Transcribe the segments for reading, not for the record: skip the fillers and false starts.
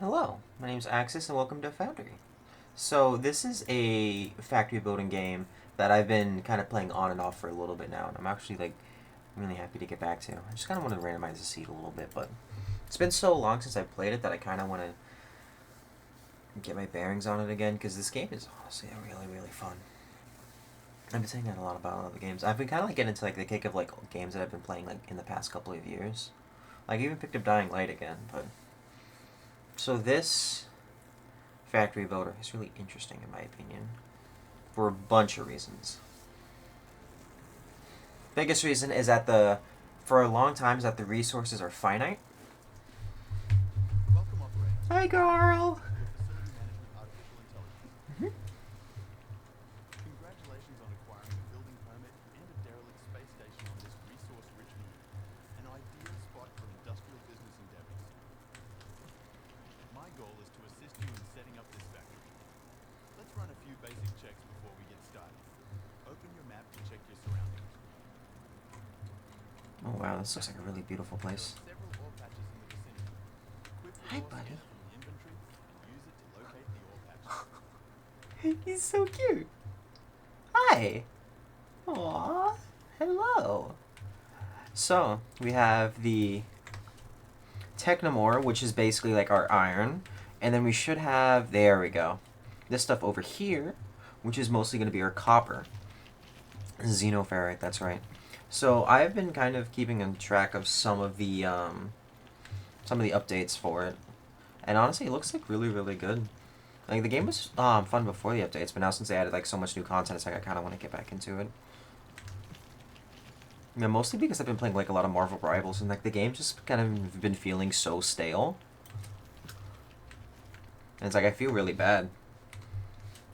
Hello, my name's Axis and welcome to Foundry. So this is a factory building game that I've been kind of playing on and off for a little bit now, and I'm actually like really happy to get back to. I just kind of want to randomize the seed a little bit, but it's been so long since I played it that I kind of want to get my bearings on it again because this game is honestly really fun. I've been saying that a lot about other games. I've been kind of like getting into like the kick of like games that I've been playing like in the past couple of years. Like I even picked up Dying Light again, but so this factory builder is really interesting in my opinion for a bunch of reasons. Biggest reason is that the for a long time is that the resources are finite. Welcome, operator. Hi, girl. Your facility management artificial intelligence. Mm-hmm. Congratulations on acquiring a building permit and a derelict space station on this resource-rich moon. An ideal spot for industrial business endeavors. My goal is to assist you in setting up this factory. Let's run a few basic checks before we get started. Open your map to check your surroundings. Oh wow, this looks like a really beautiful There are place. several ore patches in the vicinity. Equip your Hi, ore buddy. scanner from the inventory and use it to locate the ore patches. He's so cute. Hi. Aww. Hello. So we have the Technomore, which is basically like our iron, and then we should have there we go. This stuff over here, which is mostly going to be our copper. Xenoferrite, that's right. So I've been kind of keeping on track of some of the updates for it, and honestly, it looks like really good. Like the game was fun before the updates, but now since they added like so much new content, it's like I kind of want to get back into it. Yeah, mostly because I've been playing like a lot of Marvel Rivals, and like the game's just kind of been feeling so stale, and it's like I feel really bad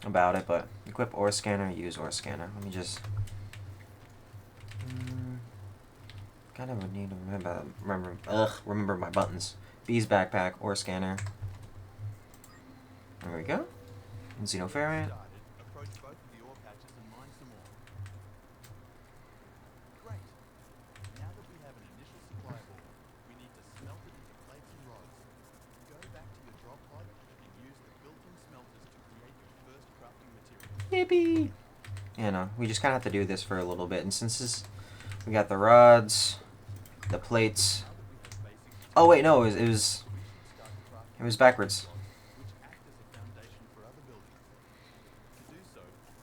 about it. But equip ore scanner, use ore scanner. Let me just kind of need to remember my buttons. Bees backpack, ore scanner. There we go. To get Xenoferrite. started, approach both of the ore patches and mine some ore. Great. Now that we have an initial supply of ore, we need to smelt it into plates and rods. Go back to your drop pod and use the built-in smelters to create your first crafting materials. Yippee! You know, we just kind of have to do this for a little bit, and since we got the rods, the plates. Now that we have basic Oh wait, materials, no, we should start it crafting was plates and backwards. rods, which act as a foundation for other buildings. To do so,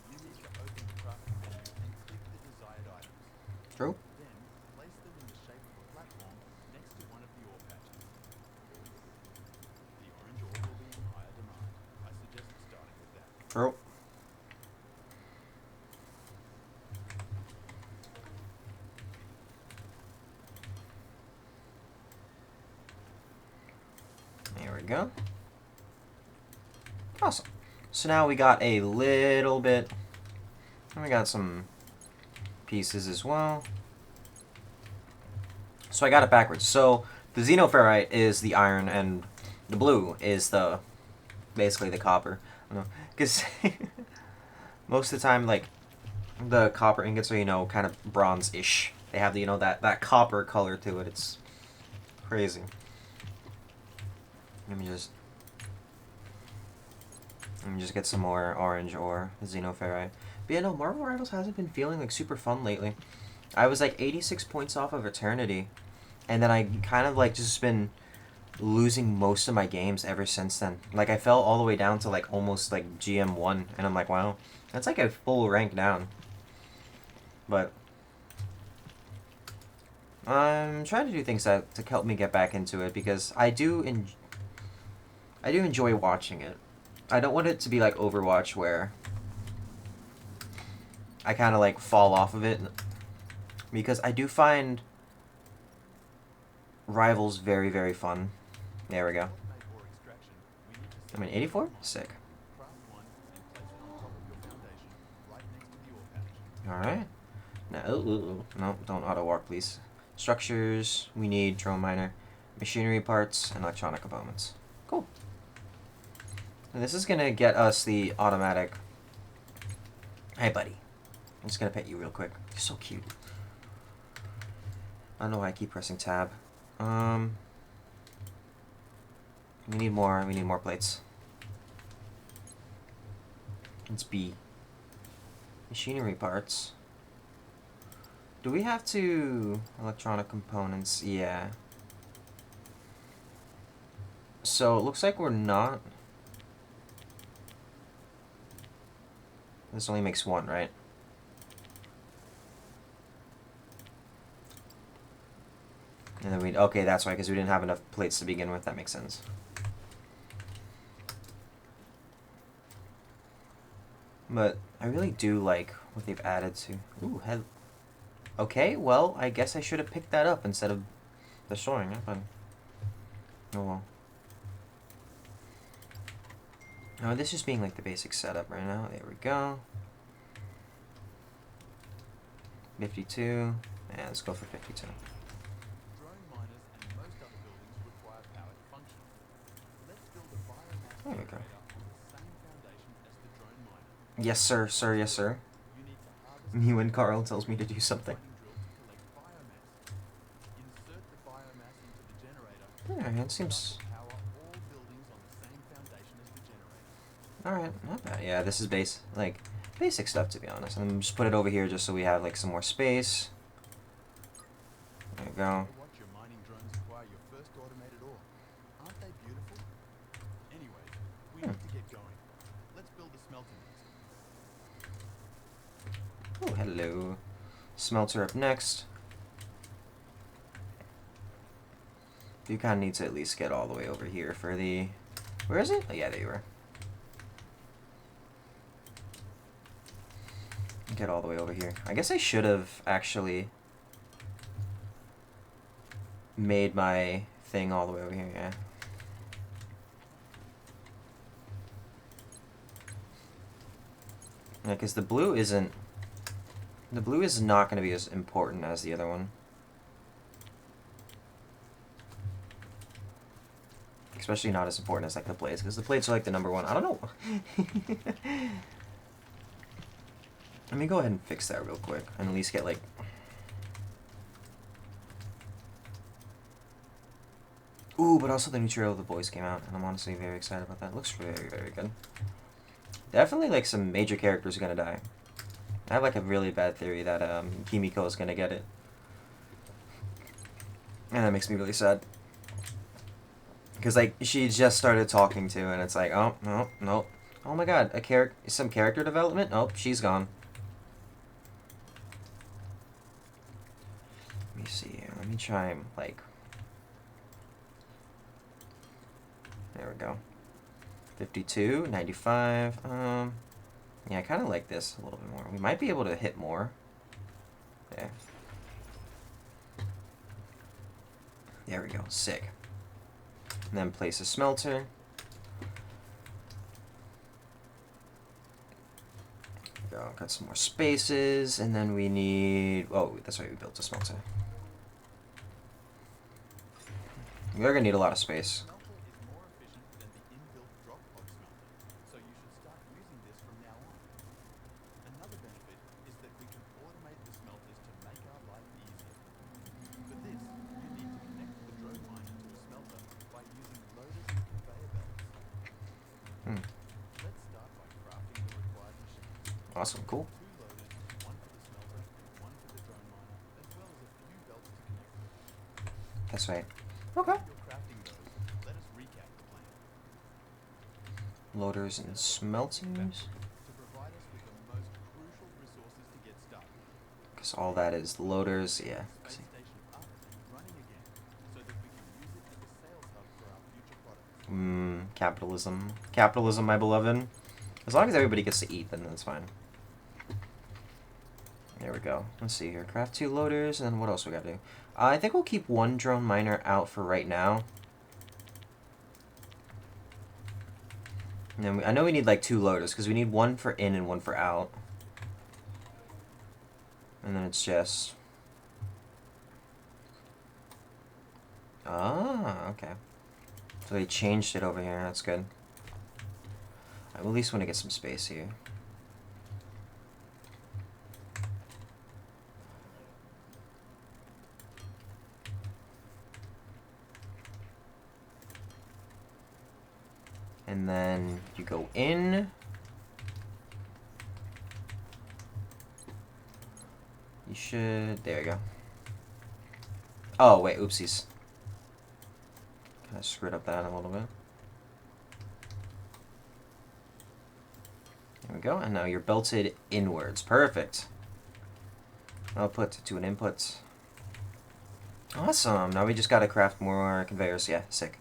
you need to open the crafting menu and click the desired items. True. Then, place them in the shape of a platform next to one of the ore patches. The orange ore will be in higher demand. I suggest starting with that. True. There we go. Awesome. So now we got a little bit, and we got some pieces as well. So I got it backwards. So the xenoferrite is the iron, and the blue is the basically the copper. I don't know, because most of the time, like the copper ingots are kind of bronze-ish. They have that copper color to it. It's crazy. Let me just get some more orange ore, xenoferrite. But yeah, no, Marvel Rivals hasn't been feeling like super fun lately. I was like 86 points off of Eternity, and then I kind of like just been losing most of my games ever since then. Like I fell all the way down to like almost like GM1, and I'm like, wow, that's like a full rank down. But I'm trying to do things that to help me get back into it because I do enjoy watching it. I don't want it to be like Overwatch where I kind of like fall off of it because I do find Rivals very fun. There we For go. automated ore extraction, we need to I set mean, up a 84? flint knife. Sick. Craft one and place it on top of your foundation, right next to the ore patch. Alright. No, don't auto walk, please. Structures, we need drone miner, machinery parts, and electronic components. Cool. And this is gonna get us the automatic. Hey, buddy. I'm just gonna pet you real quick. You're so cute. I don't know why I keep pressing tab. We need more. We need more plates. It's B. Machinery parts. Do we have to... Electronic components? Yeah. So, it looks like we're not... This only makes one, right? And then we... Okay, that's why, because we didn't have enough plates to begin with. That makes sense. But I really do like what they've added to... Ooh, okay, well, I guess I should have picked that up instead of destroying it, but... Oh well. Oh, this is being like the basic setup right now. There we go. 52. Yeah, let's go for 52. Drone miners and most other buildings require power to function. Let's build a biomass There we go. generator on the same foundation as the drone miner. Yes, sir, sir, yes, sir. You need to harvest You and Carl tells me to do something. mining drill to collect biomass. Insert the biomass into the generator. Yeah, it seems... Power all buildings on the same foundation as the generator. Alright, not bad. Yeah, this is basic stuff, to be honest. And just put it over here just so we have like some more space. There we go. Watch your mining drones acquire your first automated ore. Aren't they beautiful? Anyways, we need to get going. Let's build a smelter next. Oh, hello. Smelter up next. You kind of need to at least get all the way over here for the... Where is it? Oh, yeah, there you are. Get all the way over here. I guess I should have actually made my thing all the way over here, yeah. Yeah, because the blue isn't... The blue is not going to be as important as the other one. Especially not as important as like the plates, because the plates are like the number one. I don't know. Let me go ahead and fix that real quick, and at least get like... Ooh, but also the new trailer of the boys came out, and I'm honestly very excited about that. It looks very, very good. Definitely like some major characters are gonna die. I have like a really bad theory that Kimiko is gonna get it. And that makes me really sad. Because like she just started talking to, and it's like, oh no, no, oh my god, some character development. Oh, she's gone. Let me see here. Let me try like. There we go. 52, 95. Yeah, I kind of like this a little bit more. We might be able to hit more. There. There we go. Sick. And then place a smelter. Go, got some more spaces, and then we need... Oh, that's why we built a smelter. We're gonna need a lot of space. Smelter is more efficient than the inbuilt drop pod smelter, so you should start using this from now on. Another benefit is that we can automate the smelters to make our life easier. For this, you need to connect the drone miner to a smelter by using loaders and conveyor belts. Let's start by crafting the required machines. Awesome, cool. 2 loaders, one for the smelter, one for the drone miner, as well as a few belts to connect them. That's right. Okay. While you're crafting those, let us recap the plan. Loaders and smelters. To provide us with the most crucial resources to get started. Because all that is loaders, yeah. Space station up and running again, so that we can use it as a sales hub for our future products. Capitalism. Capitalism, my beloved. As long as everybody gets to eat, then that's fine. There we go. Let's see here. Craft 2 loaders, and then what else we gotta do? I think we'll keep 1 drone miner out for right now. And then I know we need like 2 loaders, because we need 1 for in and 1 for out. And then it's just... Ah, okay. So they changed it over here. That's good. I at least want to get some space here. And then you go in. You should... There you go. Oh, wait. Oopsies. Kind of screwed up that a little bit. There we go. And now you're belted inwards. Perfect. Output to an input. Awesome. Now we just gotta craft more conveyors. Yeah, sick.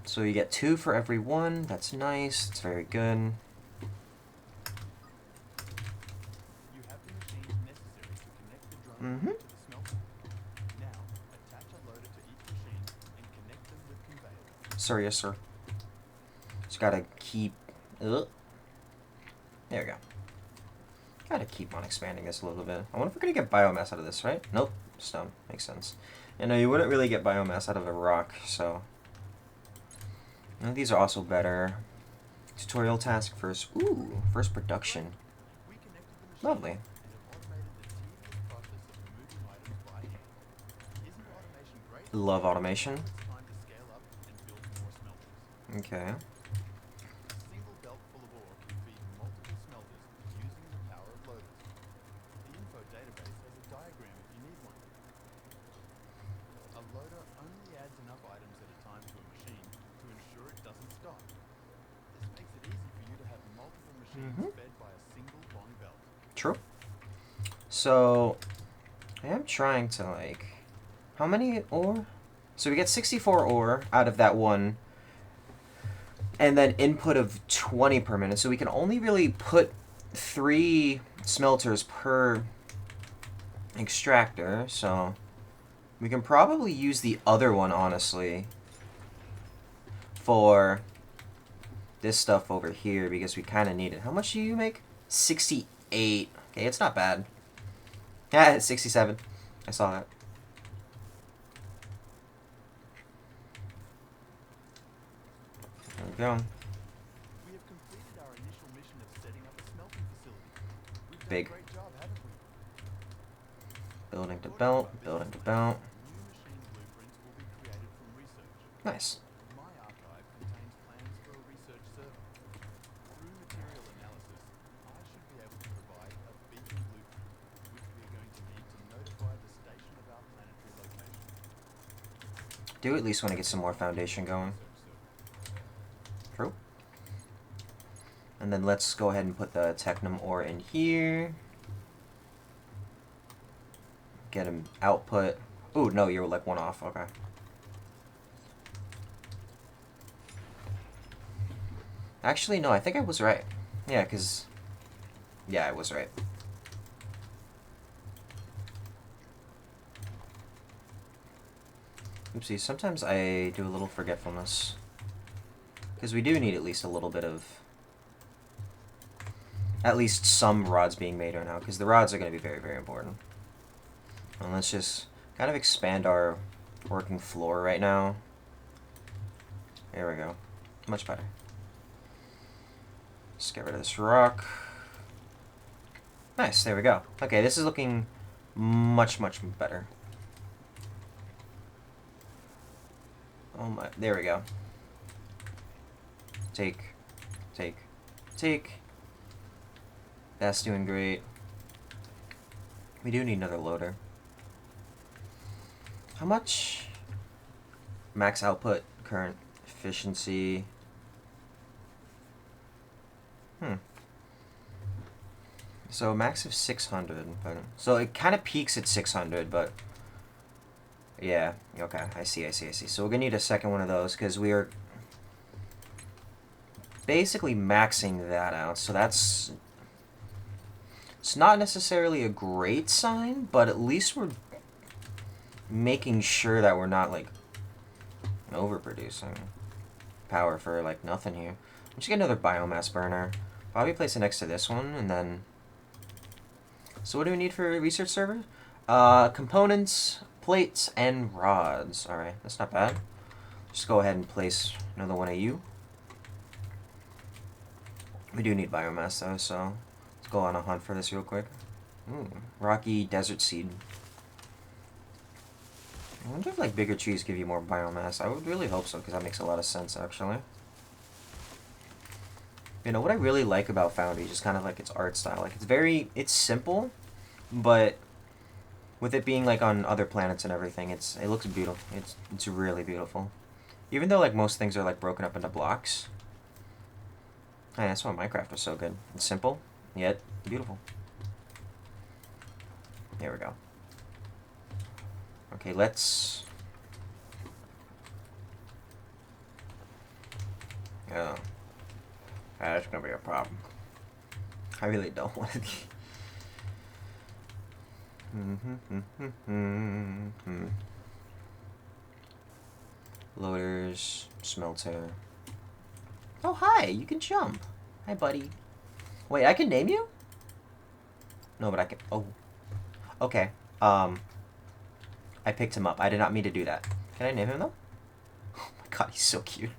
So you get 2 for every one. That's nice. It's very good. You have the machines necessary to connect the drone Mm-hmm. to the smelter. Now, attach a loader to each machine and connect them with conveyors. Sir, yes, sir. Just gotta keep... There we go. Gotta keep on expanding this a little bit. I wonder if we're gonna get biomass out of this, right? Nope. Stone. Makes sense. And you wouldn't really get biomass out of a rock, so... And these are also better. Tutorial task first. Ooh, first production. We connected the machines Lovely. and have automated the tedious process of removing items by hand. Isn't automation great? Love automation. Now it's time to scale up and build more smelters. Okay. A single belt full of ore can feed multiple smelters using the power of loaders. The info database has a diagram if you need one. A loader only adds enough items at a time to a machine to ensure it doesn't stop. This makes it easy for you to have multiple machines fed by a single long belt. True. So, I am trying to, like... How many ore? So we get 64 ore out of that one. And then input of 20 per minute. So we can only really put 3 smelters per extractor. So we can probably use the other one, honestly, for this stuff over here because we kind of need it. How much do you make? 68. Okay, it's not bad. Yeah, it's 67. I saw that. There we go. We have completed our initial mission of setting up a smelting facility. We've done Big. a great job, haven't we? Building to According belt, our building to business belt. plan, new machine blueprints will be created from research. Nice. My archive contains plans for a research server. Through material analysis, I should be able to provide a beacon blueprint, which we are going to need to notify the station of our planetary location. Do at least want to get some more foundation going. Research server. True. And then let's go ahead and put the technum ore in here. Get him output. Ooh, no, you're like 1 off. Okay. Actually, no, I think I was right. Yeah, because... Yeah, I was right. Oopsie, sometimes I do a little forgetfulness. Because we do need at least a little bit of... At least some rods being made right now, because the rods are going to be very, very important. And let's just kind of expand our working floor right now. There we go. Much better. Let's get rid of this rock. Nice, there we go. Okay, this is looking much, much better. Oh my, there we go. Take. That's doing great. We do need another loader. How much? Max output, current efficiency. So max of 600, but so it kind of peaks at 600, but yeah, okay, I see. So we're gonna need a second one of those because we are basically maxing that out. So that's, it's not necessarily a great sign, but at least we're making sure that we're not like overproducing power for like nothing here. I'm just get another biomass burner. Probably place it next to this one, and then. So what do we need for a research server? Components, plates, and rods. All right, that's not bad. Just go ahead and place another one of you. We do need biomass though, so let's go on a hunt for this real quick. Ooh, rocky desert seed. I wonder if like bigger trees give you more biomass. I would really hope so, because that makes a lot of sense actually. You know what I really like about Foundry is just kind of like its art style. Like it's simple, but with it being like on other planets and everything, it looks beautiful. It's really beautiful. Even though like most things are like broken up into blocks. Hey, that's why Minecraft was so good. It's simple, yet beautiful. Here we go. Okay, let's... Oh. That's gonna be a problem. I really don't want to... Loaders, smelter. Oh, hi, you can jump. Hi, buddy. Wait, I can name you? No, but I can... Oh. Okay. I picked him up. I did not mean to do that. Can I name him, though? Oh my god, he's so cute.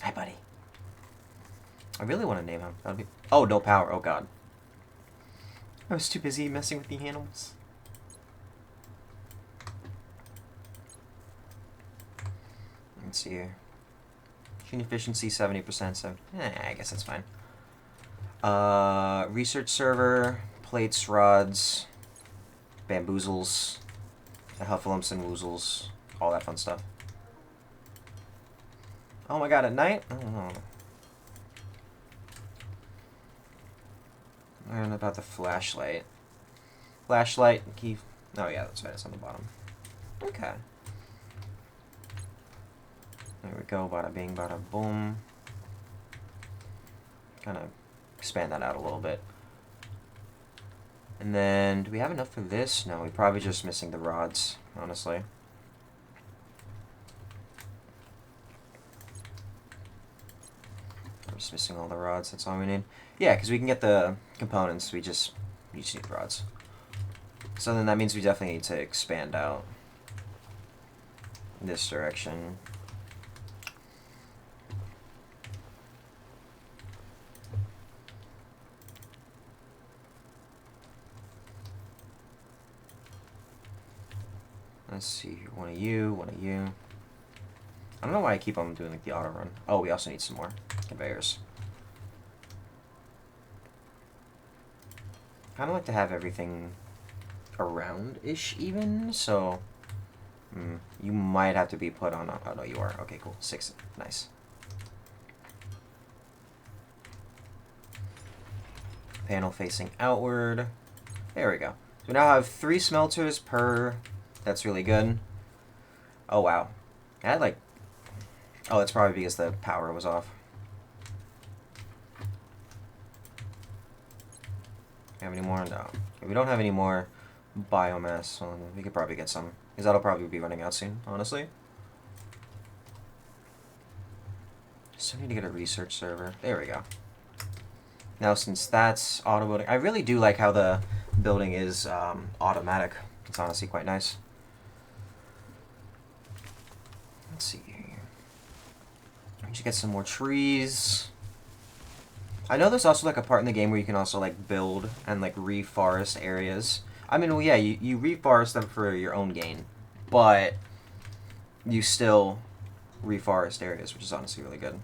Hi, buddy. I really want to name him. That'd be... Oh, no power. Oh, god. I was too busy messing with the animals. Let's see here. Machine efficiency 70%, so I guess that's fine. Research server, plates, rods, bamboozles, huffalumps and woozles, all that fun stuff. Oh my god, at night? I don't know. Learn about the flashlight. Flashlight, key. Oh yeah, that's right, it's on the bottom. Okay. There we go, bada bing, bada boom. Kind of expand that out a little bit. And then, do we have enough for this? No, we're probably just missing the rods, honestly. We're just missing all the rods, that's all we need. Yeah, because we can get the components, we just need the rods. So then that means we definitely need to expand out this direction. Let's see, one of you, one of you. I don't know why I keep on doing like the auto run. Oh, we also need some more conveyors. Kind of like to have everything around-ish even, so you might have to be put on. Oh no, you are. Okay, cool. 6, nice. Panel facing outward. There we go. So we now have 3 smelters per. That's really good. Oh wow, I had like. Oh, that's probably because the power was off. Have any more? No. We don't have any more biomass, so we could probably get some. Because that'll probably be running out soon, honestly. Still need to get a research server. There we go. Now, since that's auto-building, I really do like how the building is automatic. It's honestly quite nice. Let's see here. We should get some more trees. I know there's also like a part in the game where you can also like build and like reforest areas. I mean, well, yeah, you reforest them for your own gain, but you still reforest areas, which is honestly really good.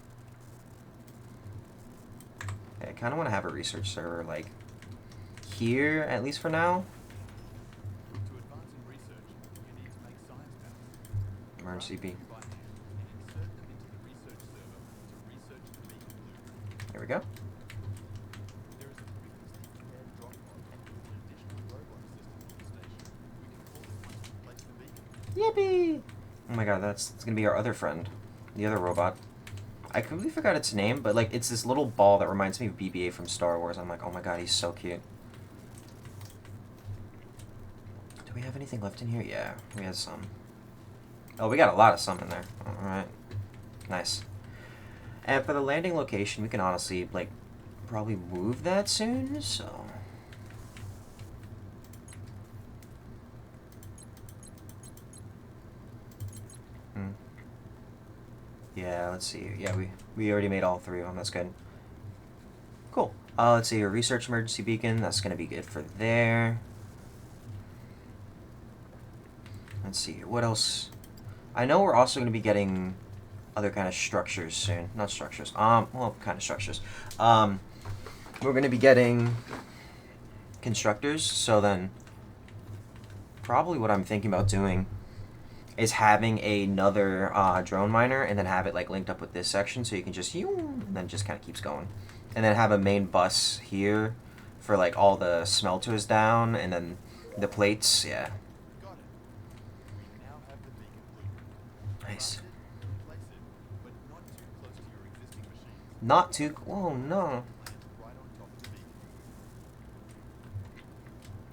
Okay, I kind of want to have a research server like here, at least for now. To advance in research, you need to make science maps. Emergency B. By hand and insert them into the research server to research the beacon blueprint. There we go. There is a previously prepared drop pod with an additional robot assistant on the station. We can call it once we place the beacon. Yippee! Oh my god, that's gonna be our other friend, the other robot. I completely forgot its name, but like it's this little ball that reminds me of BB-8 from Star Wars. I'm like, oh my god, he's so cute. Do we have anything left in here? Yeah, we had some. Oh, we got a lot of some in there. Alright. Nice. And for the landing location, we can honestly, like, probably move that soon, so... Yeah, let's see. Yeah, we already made all 3 of them. That's good. Cool. Let's see. A research emergency beacon. That's going to be good for there. Let's see. What else? I know we're also going to be getting other kind of structures soon. Not structures. Well, kind of structures. We're going to be getting constructors. So then, probably what I'm thinking about doing is having another drone miner and then have it like linked up with this section so you can just and then just kind of keeps going, and then have a main bus here for like all the smelters down and then the plates. Yeah. Got it. We now have the beacon blueprint. Nice. Craft it, place it, but not too close to your existing machines. Not too. Oh no. Plant right on top of the beacon.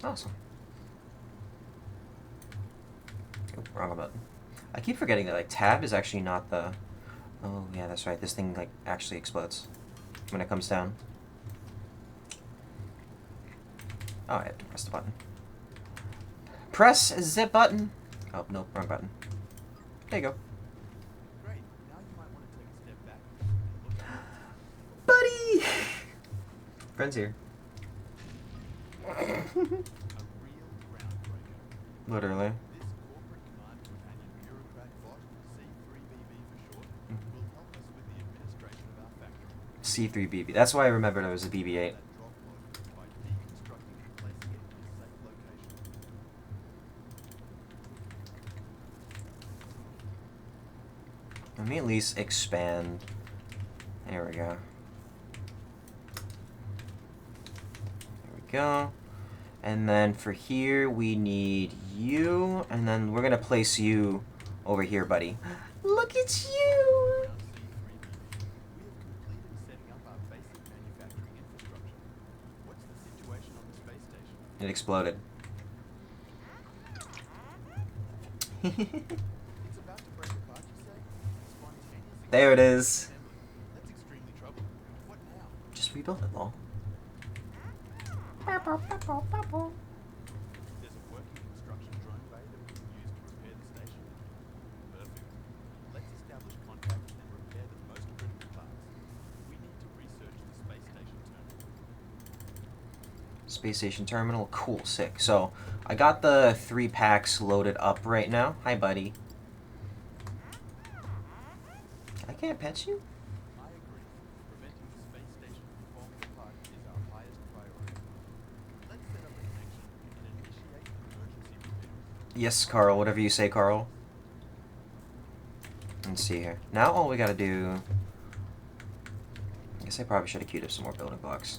Awesome. Oh, wrong button. I keep forgetting that like tab is actually not the. Oh yeah, that's right. This thing like actually explodes when it comes down. Oh, I have to press the button. Press the button. Oh no, wrong button. There you go, Great. Now you might want to take a step back and look at buddy. Friends here. a real groundbreaker. Literally. This corporate command companion bureaucrat bot, C3BB for short, will help us with the administration of our factory. C3BB. That's why I remembered it was a BB-8. That drop pod by deconstructing and placing it in a safe location. Let me at least expand. There we go. There we go. And then for here, we need you. And then we're going to place you over here, buddy. Look at you! Now C3BB, we have completed setting up our basic manufacturing infrastructure. What's the situation on the space station? It exploded. It's about to break apart, you say? Spontaneous There it is. assembly. That's extremely troubling. What now? Just rebuild it, lol. There's a working construction drone bay that we can use to repair the station. Perfect. Let's establish contact and repair the most critical parts. We need to research the space station terminal. Space Station Terminal. Cool, sick. So, I got the 3 packs loaded up right now. Hi, buddy. I can't pet you? I agree. Preventing the space station from falling apart is our highest priority. Let's set up a connection and initiate emergency repairs. Yes, Carl. Whatever you say, Carl. Let's see here. Now all we gotta do... I guess I probably should have queued up some more building blocks.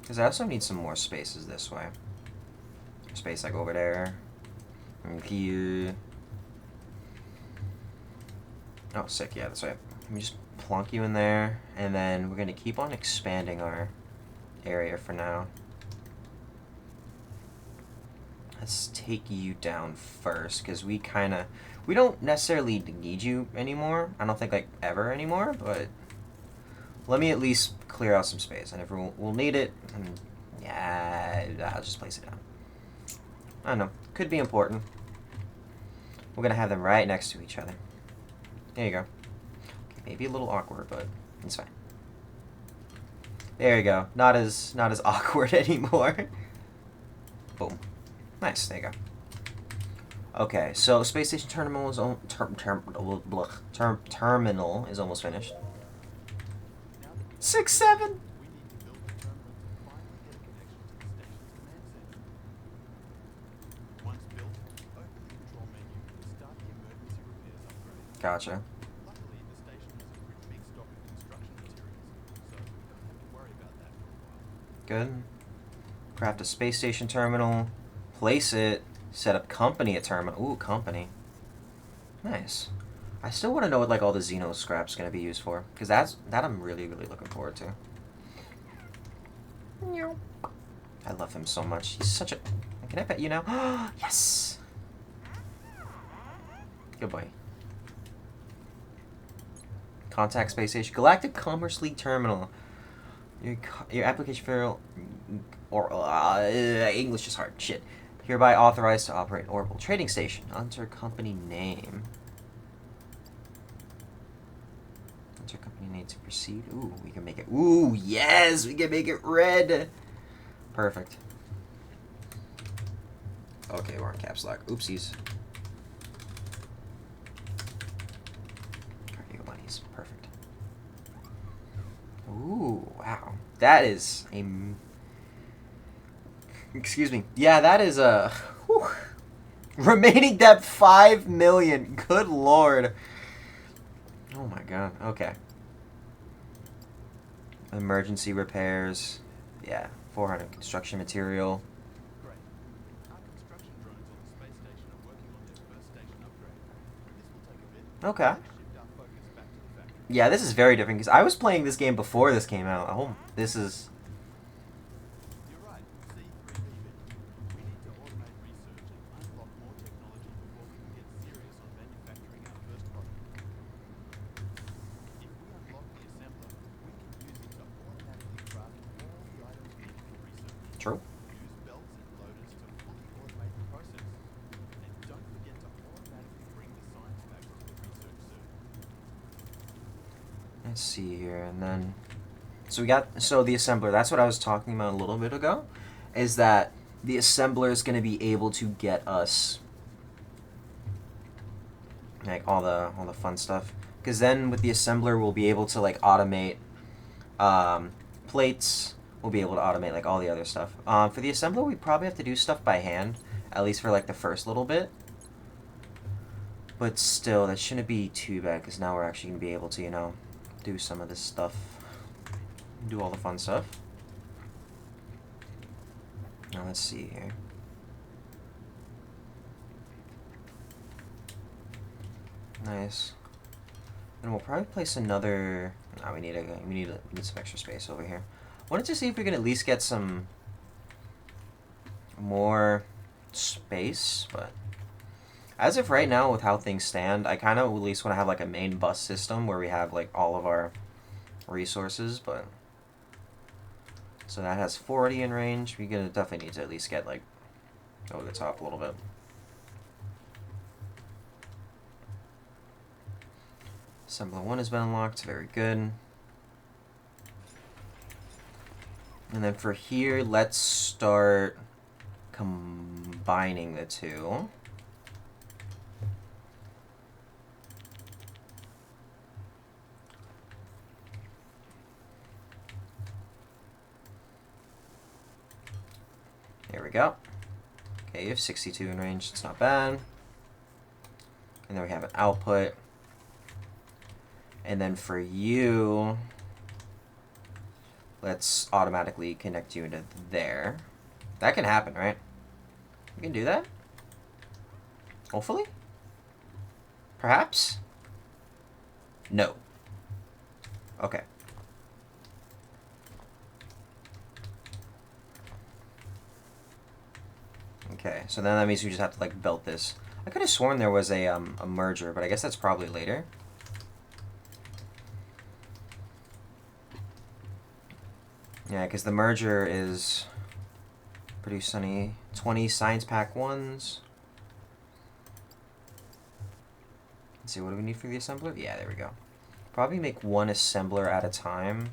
Because I also need some more spaces this way. Space like over there. And here. Oh, sick. Yeah, that's right. Let me just plunk you in there. And then we're going to keep on expanding our area for now. Let's take you down first. Because we don't necessarily need you anymore. I don't think like ever anymore. But let me at least clear out some space. And if we'll need it, and yeah, I'll just place it down. I don't know. Could be important. We're going to have them right next to each other. There you go. Okay, maybe a little awkward, but it's fine. There you go. Not as awkward anymore. Boom. Nice. There you go. Okay, so Space Station Terminal is terminal is almost finished. 6, 7. We need to build the terminal to finally get a connection to the station's command center. Once built, open the control menu and start the emergency repairs upgrade. Gotcha. Luckily, the station has a pretty big stock of construction materials, so we don't have to worry about that for a while. Good. Craft a Space Station Terminal. Place it. Set up company at terminal. Ooh, company. Nice. I still want to know what like all the Xeno scrap's gonna be used for, because that I'm really looking forward to. I love him so much. He's such a. Can I pet you now? Yes. Good boy. Contact Space Station. Galactic Commerce League Terminal. Your application for English is hard. Shit. Hereby authorized to operate Orbital Trading Station. Enter company name. Enter company name to proceed. Ooh, we can make it. Ooh, yes, we can make it red. Perfect. Okay, we're on caps lock. Oopsies. Cardio bunnies. Perfect. Ooh, wow. That is a... Excuse me. Yeah, that is a... Whew. Remaining debt 5 million. Good lord. Oh my god. Okay. Emergency repairs. Yeah. 400 construction material. Great. Our construction drones on the space station are working on their first station upgrade. This will take a bit. Okay. Let's shift our focus back to the factory. Yeah, this is very different because I was playing this game before this came out. Oh, this is... You're right. C3PB. We need to automate research and unlock more technology before we can get serious on manufacturing our first product. If we unlock the assembler, we can use it to automatically craft all the items needed for research. True. Use belts and loaders to fully automate the process. And don't forget to automatically bring the science packs to the research circuit. Let's see here, and then... So we got... So the assembler, that's what I was talking about a little bit ago, is that the assembler is going to be able to get us like all the fun stuff. Because then with the assembler, we'll be able to like automate plates. We'll be able to automate like all the other stuff. For the assembler, we probably have to do stuff by hand, at least for like the first little bit. But still, that shouldn't be too bad because now we're actually going to be able to, you know, do some of this stuff. Do all the fun stuff. Now let's see here. Nice. And we'll probably place another... No, we need some extra space over here. Wanted to see if we can at least get some more space, but as of right now, with how things stand, I kind of at least want to have like a main bus system where we have like all of our resources, but so that has 40 in range. We're gonna definitely need to at least get like over the top a little bit. Assembler 1 has been unlocked, very good. And then for here, let's start combining the two. There we go. Okay, you have 62 in range, it's not bad. And then we have an output. And then for you, let's automatically connect you into there. That can happen, right? You can do that? Hopefully? Perhaps? No. Okay. Okay, so then that means we just have to like belt this. I could have sworn there was a merger, but I guess that's probably later. Yeah, because the merger is produce sunny 20 science pack ones. Let's see, what do we need for the assembler? Yeah, there we go. Probably make one assembler at a time.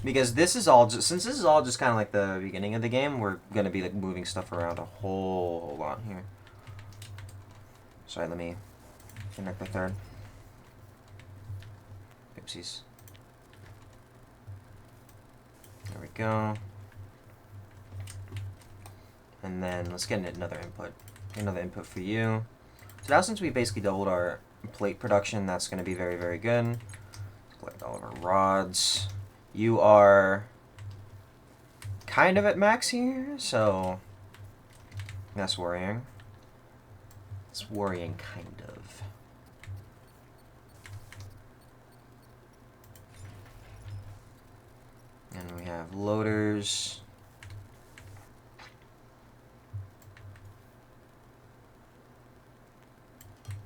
Because this is all just, since this is all just kind of like the beginning of the game, we're going to be like moving stuff around a whole lot here. Sorry, let me connect the third. Oopsies. There we go. And then let's get another input. Another input for you. So now since we basically doubled our plate production, that's going to be very, very good. Collect all of our rods. You are kind of at max here, so that's worrying. It's worrying, kind of. And we have loaders.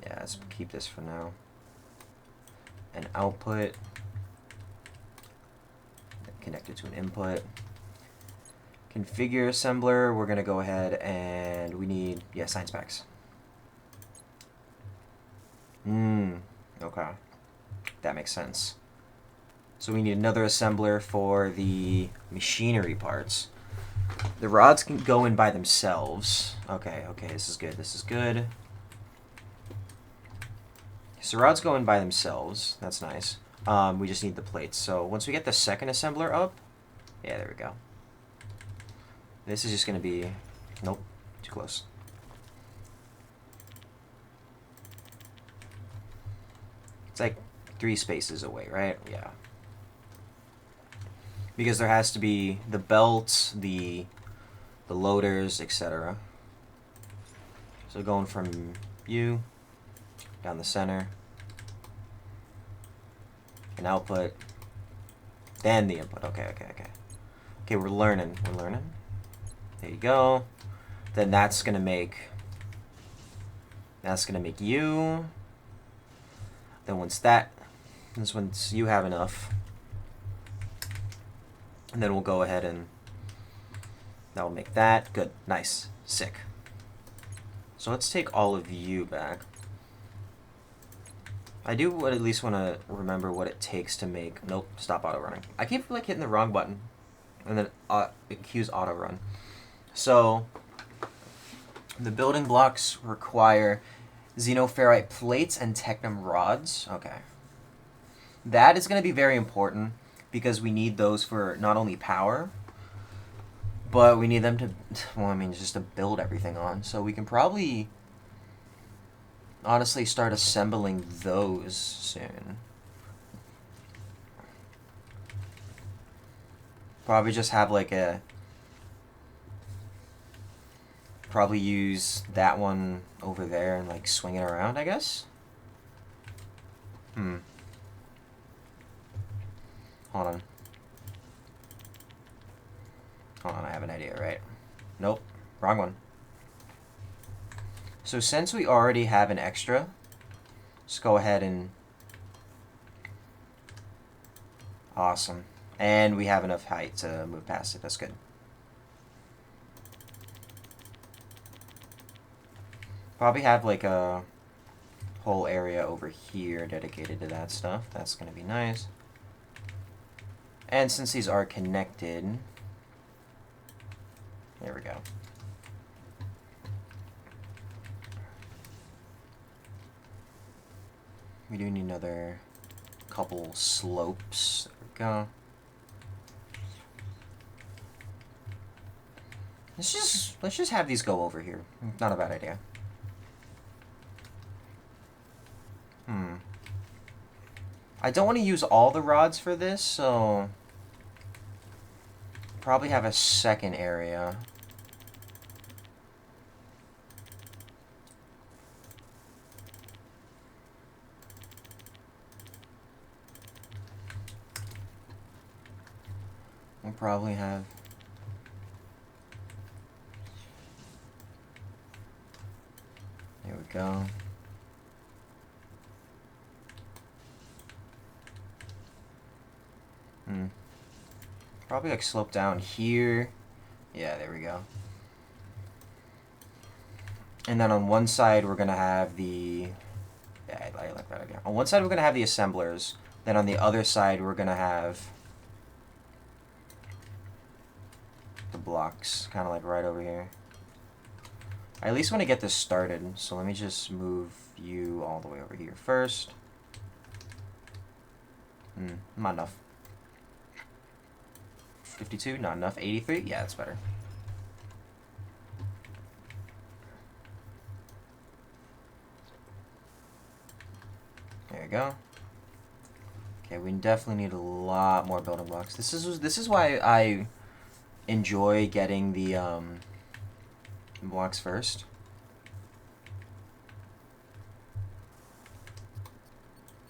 Yeah, let's keep this for now. An output. Connected to an input. Configure assembler. We're going to go ahead and we need, yeah, science packs. Okay. That makes sense. So we need another assembler for the machinery parts. The rods can go in by themselves. Okay, okay, this is good. This is good. So rods go in by themselves. That's nice. We just need the plates. So once we get the second assembler up, yeah, there we go. This is just going to be... Nope, too close. It's like 3 spaces away, right? Yeah. Because there has to be the belts, the loaders, etc. So going from you down the center, an output, then the input. Okay, okay, okay. Okay, we're learning. We're learning. There you go. Then that's gonna make you. Then once you have enough, and then we'll go ahead and that will make that. Good. Nice. Sick. So let's take all of you back. I do at least want to remember what it takes to make... Nope, stop auto running. I keep like hitting the wrong button, and then it cues auto run. So the building blocks require xenoferrite plates and technum rods. Okay. That is going to be very important because we need those for not only power, but we need them to, well, I mean, just to build everything on. So we can probably honestly start assembling those soon. Probably just have like a... Probably use that one over there and like swing it around, I guess? Hold on. Hold on, I have an idea, right? Nope, wrong one. So since we already have an extra, let's go ahead and... Awesome. And we have enough height to move past it. That's good. Probably have like a whole area over here dedicated to that stuff. That's going to be nice. And since these are connected... There we go. We do need another couple slopes. There we go. Let's just have these go over here. Not a bad idea. I don't want to use all the rods for this, so probably have a second area. We'll probably have... There we go. Probably like slope down here. Yeah, there we go. And then on one side we're gonna have the... Yeah, I like that idea. On one side we're gonna have the assemblers. Then on the other side we're gonna have the blocks, kind of like right over here. I at least want to get this started, so let me just move you all the way over here first. Not enough. 52, not enough. 83, yeah, that's better. There you go. Okay, we definitely need a lot more building blocks. This is why I enjoy getting the blocks first.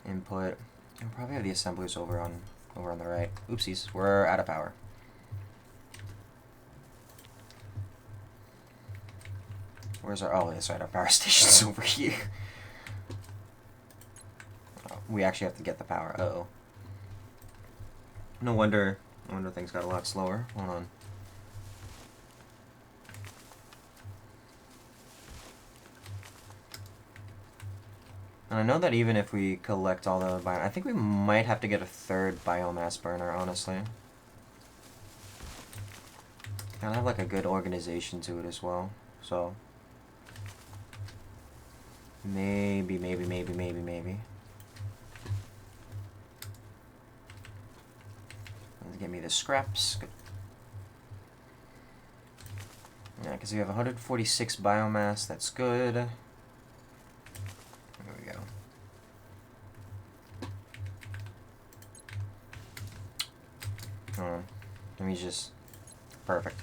Input. I'll probably have the assemblers over on the right. Oopsies, we're out of power. Where's our... Oh, that's right, our power station's over here. Oh, we actually have to get the power. Uh-oh. No wonder things got a lot slower. Hold on. And I know that even if we collect all the bio... I think we might have to get a third biomass burner, honestly. Kind of have like a good organization to it as well. So maybe. Let's get me the scraps. Good. Yeah, because we have 146 biomass. That's good. There we go. Let me just... Perfect.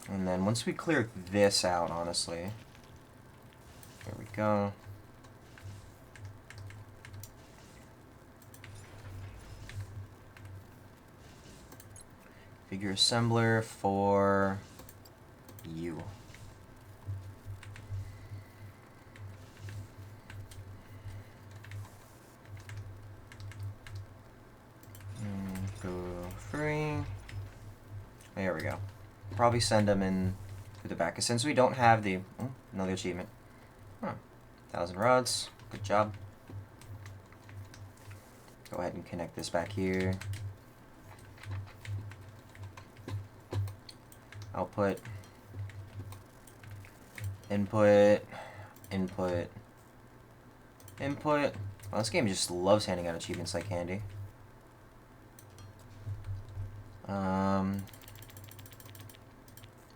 And then once we clear this out, honestly... There we go. Figure assembler for you. Go free. There we go. Probably send them in to the back. Since we don't have the... another achievement. 1,000 rods. Good job. Go ahead and connect this back here. Output. Input. Input. Input. Well, this game just loves handing out achievements like candy.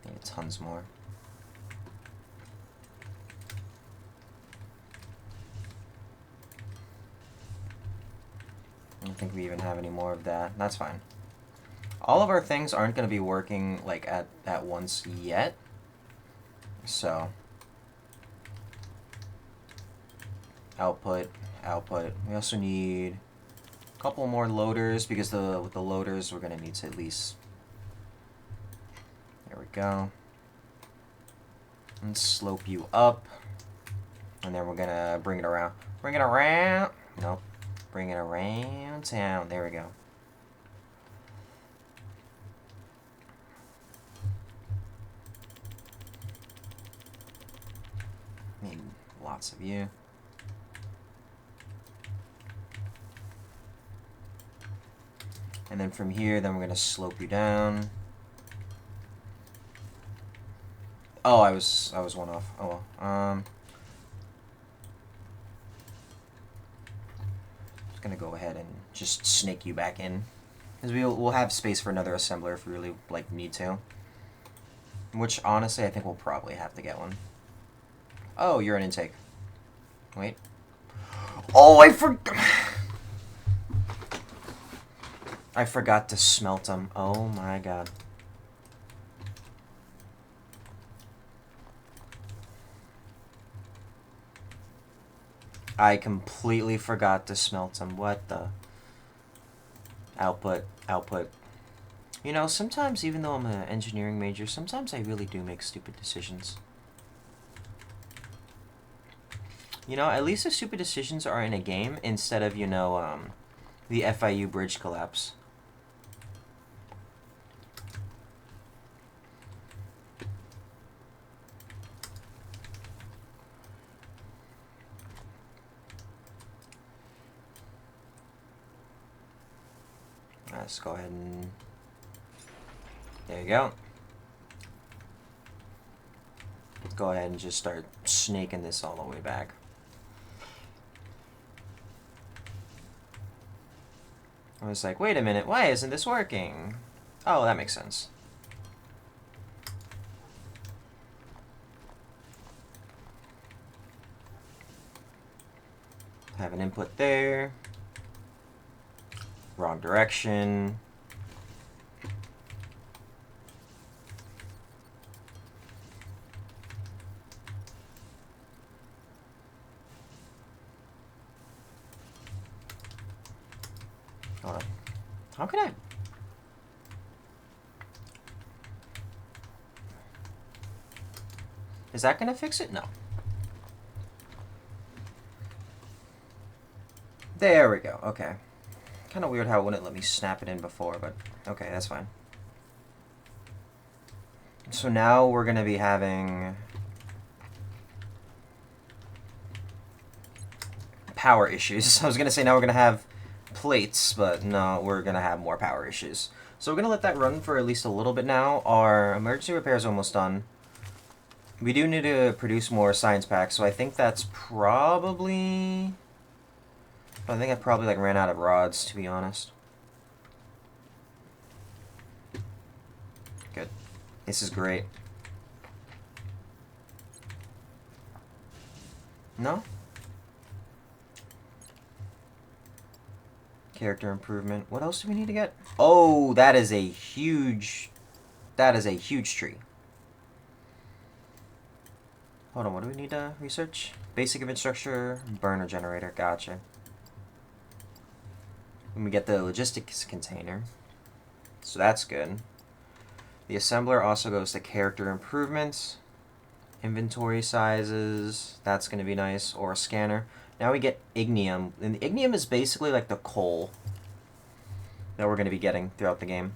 Need tons more. I don't think we even have any more of that. That's fine. All of our things aren't going to be working like at once yet. So output. We also need a couple more loaders because with the loaders we're going to need to at least... There we go. And slope you up. And then we're going to bring it around. Nope. Bring it around town. There we go. Need lots of you. And then from here, then we're going to slope you down. Oh, I was one off. Oh well. Just gonna go ahead and just snake you back in, because we'll have space for another assembler if we really need to. Which honestly, I think we'll probably have to get one. Oh, you're an intake. Wait. Oh, I forgot to smelt them. Oh my god. I completely forgot to smelt them. What the? Output. You know, sometimes even though I'm an engineering major, sometimes I really do make stupid decisions. You know, at least the stupid decisions are in a game instead of, you know, the FIU bridge collapse. Let's go ahead and... There you go. Let's go ahead and just start snaking this all the way back. I was like, wait a minute, why isn't this working? Oh, that makes sense. Have an input there. Wrong direction. Hold on. How could I? Is that gonna fix it? No. There we go. Okay. Kind of weird how it wouldn't let me snap it in before, but okay, that's fine. So now we're going to be having power issues. I was gonna say now we're gonna have plates, but no, we're gonna have more power issues. So we're gonna let that run for at least a little bit now. Our emergency repair is almost done. We do need to produce more science packs, so I think that's probably... I think I probably like ran out of rods, to be honest. Good. This is great. No? Character improvement. What else do we need to get? Oh, that is a huge... That is a huge tree. Hold on, what do we need to research? Basic infrastructure, burner generator. Gotcha. And we get the logistics container. So that's good. The assembler also goes to character improvements. Inventory sizes. That's going to be nice. Or a scanner. Now we get ignium. And the ignium is basically like the coal that we're going to be getting throughout the game.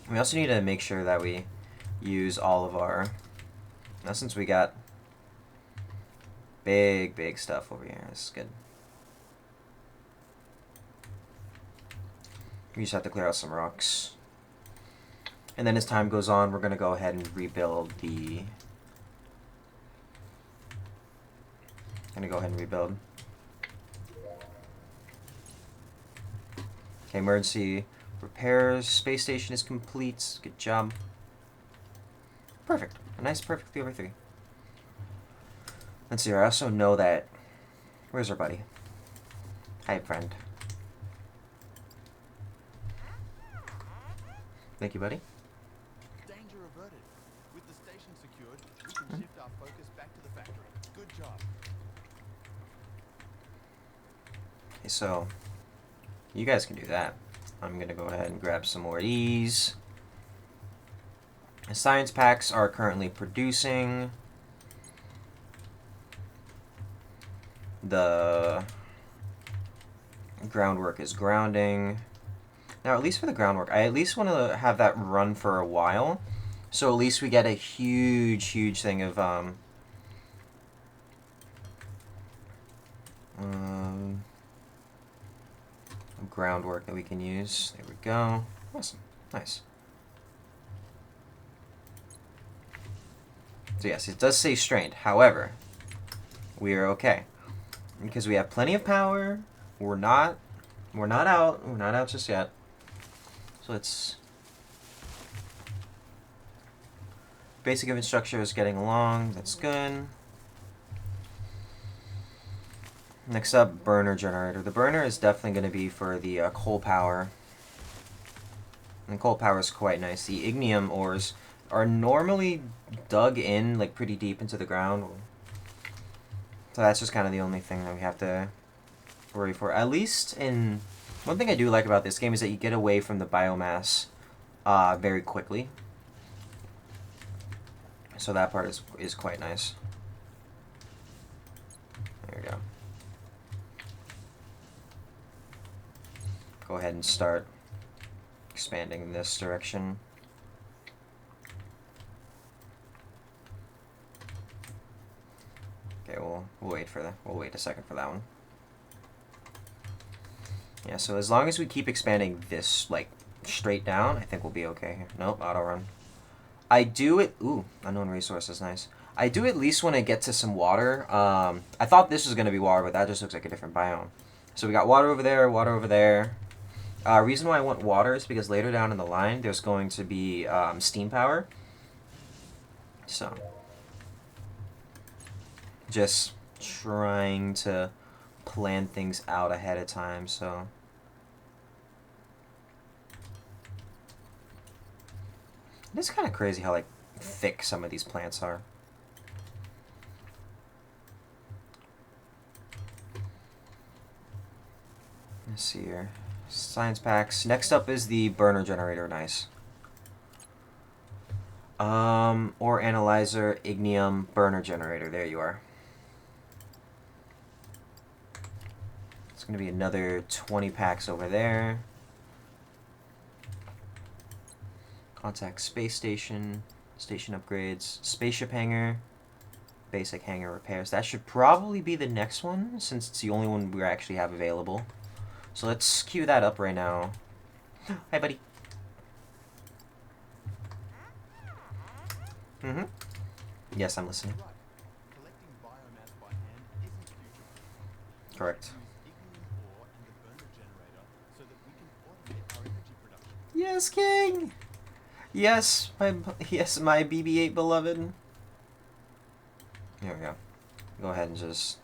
We also need to make sure that we use all of our... Now since we got big stuff over here, this is good. We just have to clear out some rocks. And then as time goes on, we're going to go ahead and rebuild the... Okay, emergency repairs. Space station is complete. Good job. Perfect. A nice perfect 3/3. Let's see here. I also know that... Where's our buddy? Hi, friend. Thank you, buddy. Danger averted. With the station secured, we can shift our focus back to the factory. Good job. Okay, so you guys can do that. I'm gonna go ahead and grab some more of these. The science packs are currently producing. The groundwork is grounding. Now, at least for the groundwork, I at least want to have that run for a while. So at least we get a huge thing of groundwork that we can use. There we go. Awesome. Nice. So yes, it does say strained. However, we are okay. Because we have plenty of power. We're not out. We're not out just yet. So let's... Basic infrastructure is getting along. That's good. Next up, burner generator. The burner is definitely going to be for the coal power. And coal power is quite nice. The ignium ores are normally dug in like pretty deep into the ground. So that's just kind of the only thing that we have to worry for. At least in... One thing I do like about this game is that you get away from the biomass very quickly. So that part is quite nice. There we go. Go ahead and start expanding in this direction. Okay, we'll wait a second for that one. Yeah, so as long as we keep expanding this like straight down, I think we'll be okay here. Nope, auto run. I do it. Ooh, unknown resource is nice. I do at least want to get to some water. I thought this was gonna be water, but that just looks like a different biome. So we got water over there, water over there. Reason why I want water is because later down in the line, there's going to be steam power. So, just trying to plan things out ahead of time, so... It's kind of crazy how, like, thick some of these plants are. Let's see here. Science packs. Next up is the burner generator. Nice. Ore analyzer, ignium, burner generator. There you are. It's going to be another 20 packs over there. Contact space station. Station upgrades. Spaceship hangar. basic hangar repairs. That should probably be the next one, since it's the only one we actually have available. So let's queue that up right now. Hi, buddy. Mm-hmm. Yes, I'm listening. Right. Collecting biomass by hand isn't future-proof. Correct. We should use ignium ore and the burner generator so that we can automate our energy production. Yes, King. Yes, my BB-8 beloved. Here we go. Go ahead and just.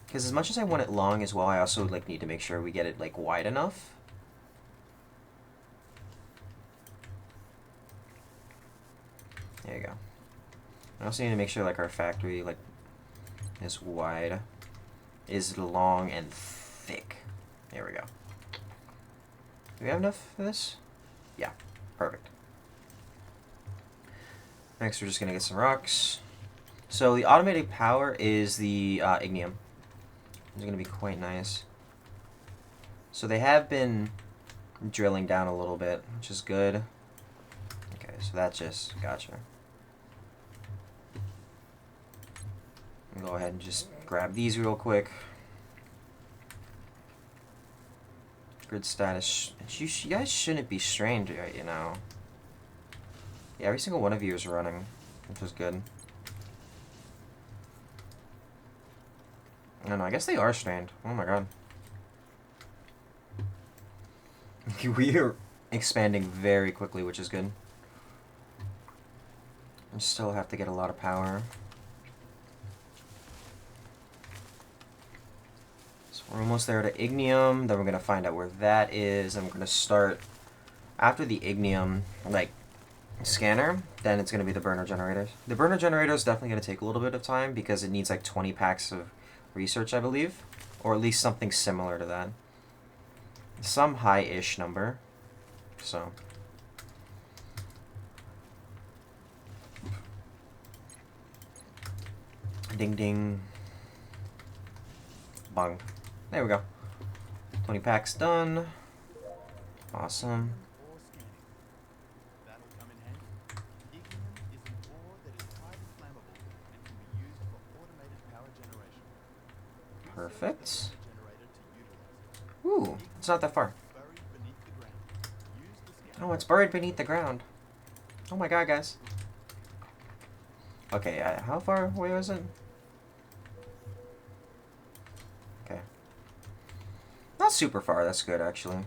Because as much as I want it long as well, I also like need to make sure we get it like wide enough. There you go. I also need to make sure like our factory like is wide, is long and thick. There we go. Do we have enough for this? Yeah, perfect. Next, we're just gonna get some rocks. So the automated power is the ignium. It's gonna be quite nice. So they have been drilling down a little bit, which is good. Okay, so that just gotcha. Go ahead and just grab these real quick. Grid status. You guys shouldn't be strained right, you know. Yeah, every single one of you is running, which is good. I don't know, I guess they are strained. Oh my god. We are expanding very quickly, which is good. I still have to get a lot of power. So we're almost there to ignium. Then we're gonna find out where that is. I'm gonna start after the ignium, like scanner. Then it's gonna be the burner generators. The burner generator is definitely gonna take a little bit of time because it needs like 20 packs of research, I believe, or at least something similar to that. Some high-ish number. So. Ding ding. Bung. There we go. 20 packs done. Awesome. Ore scanning. That'll come in handy. Ignium is an ore that is highly flammable and can be used for automated power generation. Perfect. Research the burner generator to utilize it. Ooh, it's not that far. Buried beneath the ground. Use the scanner. Oh, it's buried beneath the ground. Oh my god, guys. Okay, how far away was it? Okay. Not super far, that's good actually.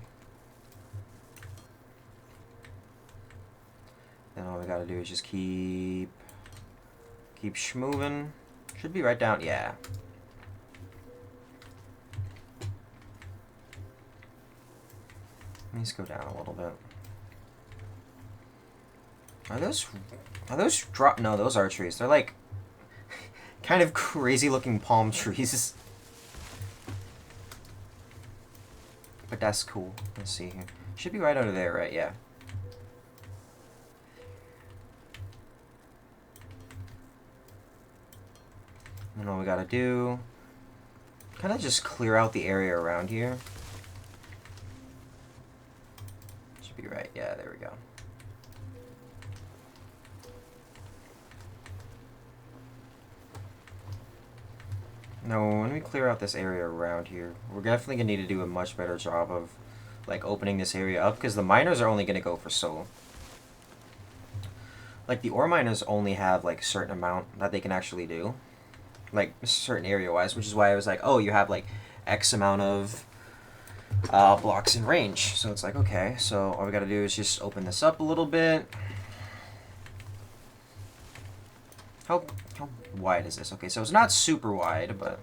Then all we gotta do is just keep schmoving. Should be right down, yeah. Let me just go down a little bit. Are those drop? No, those are trees. They're like kind of crazy looking palm trees. But that's cool. Let's see here. Should be right under there, right? Yeah. And all we gotta do, kind of just clear out the area around here. Should be right. Yeah, there we go. Now, when we clear out this area around here, we're definitely gonna need to do a much better job of like opening this area up because the miners are only gonna go for so. Like the ore miners only have like a certain amount that they can actually do, like certain area wise, which is why I was like, oh, you have like X amount of blocks in range. So it's like, okay, so all we gotta do is just open this up a little bit. How wide is this? Okay, so it's not super wide, but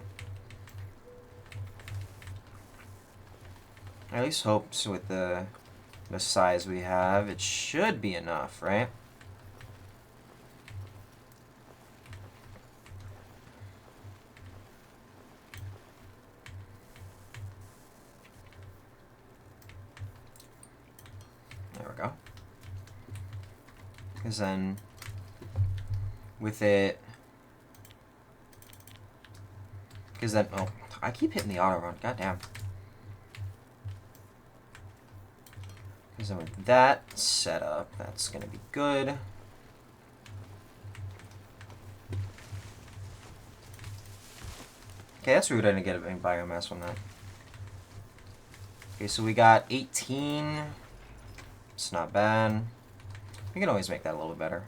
I at least hope so with the size we have, it should be enough, right? There we go. Because then with it, because then, oh, I keep hitting the auto run, goddamn. Because then with that set up, that's gonna be good. Okay, that's rude. I didn't get a biomass from that. Okay, so we got 18. It's not bad. We can always make that a little bit better.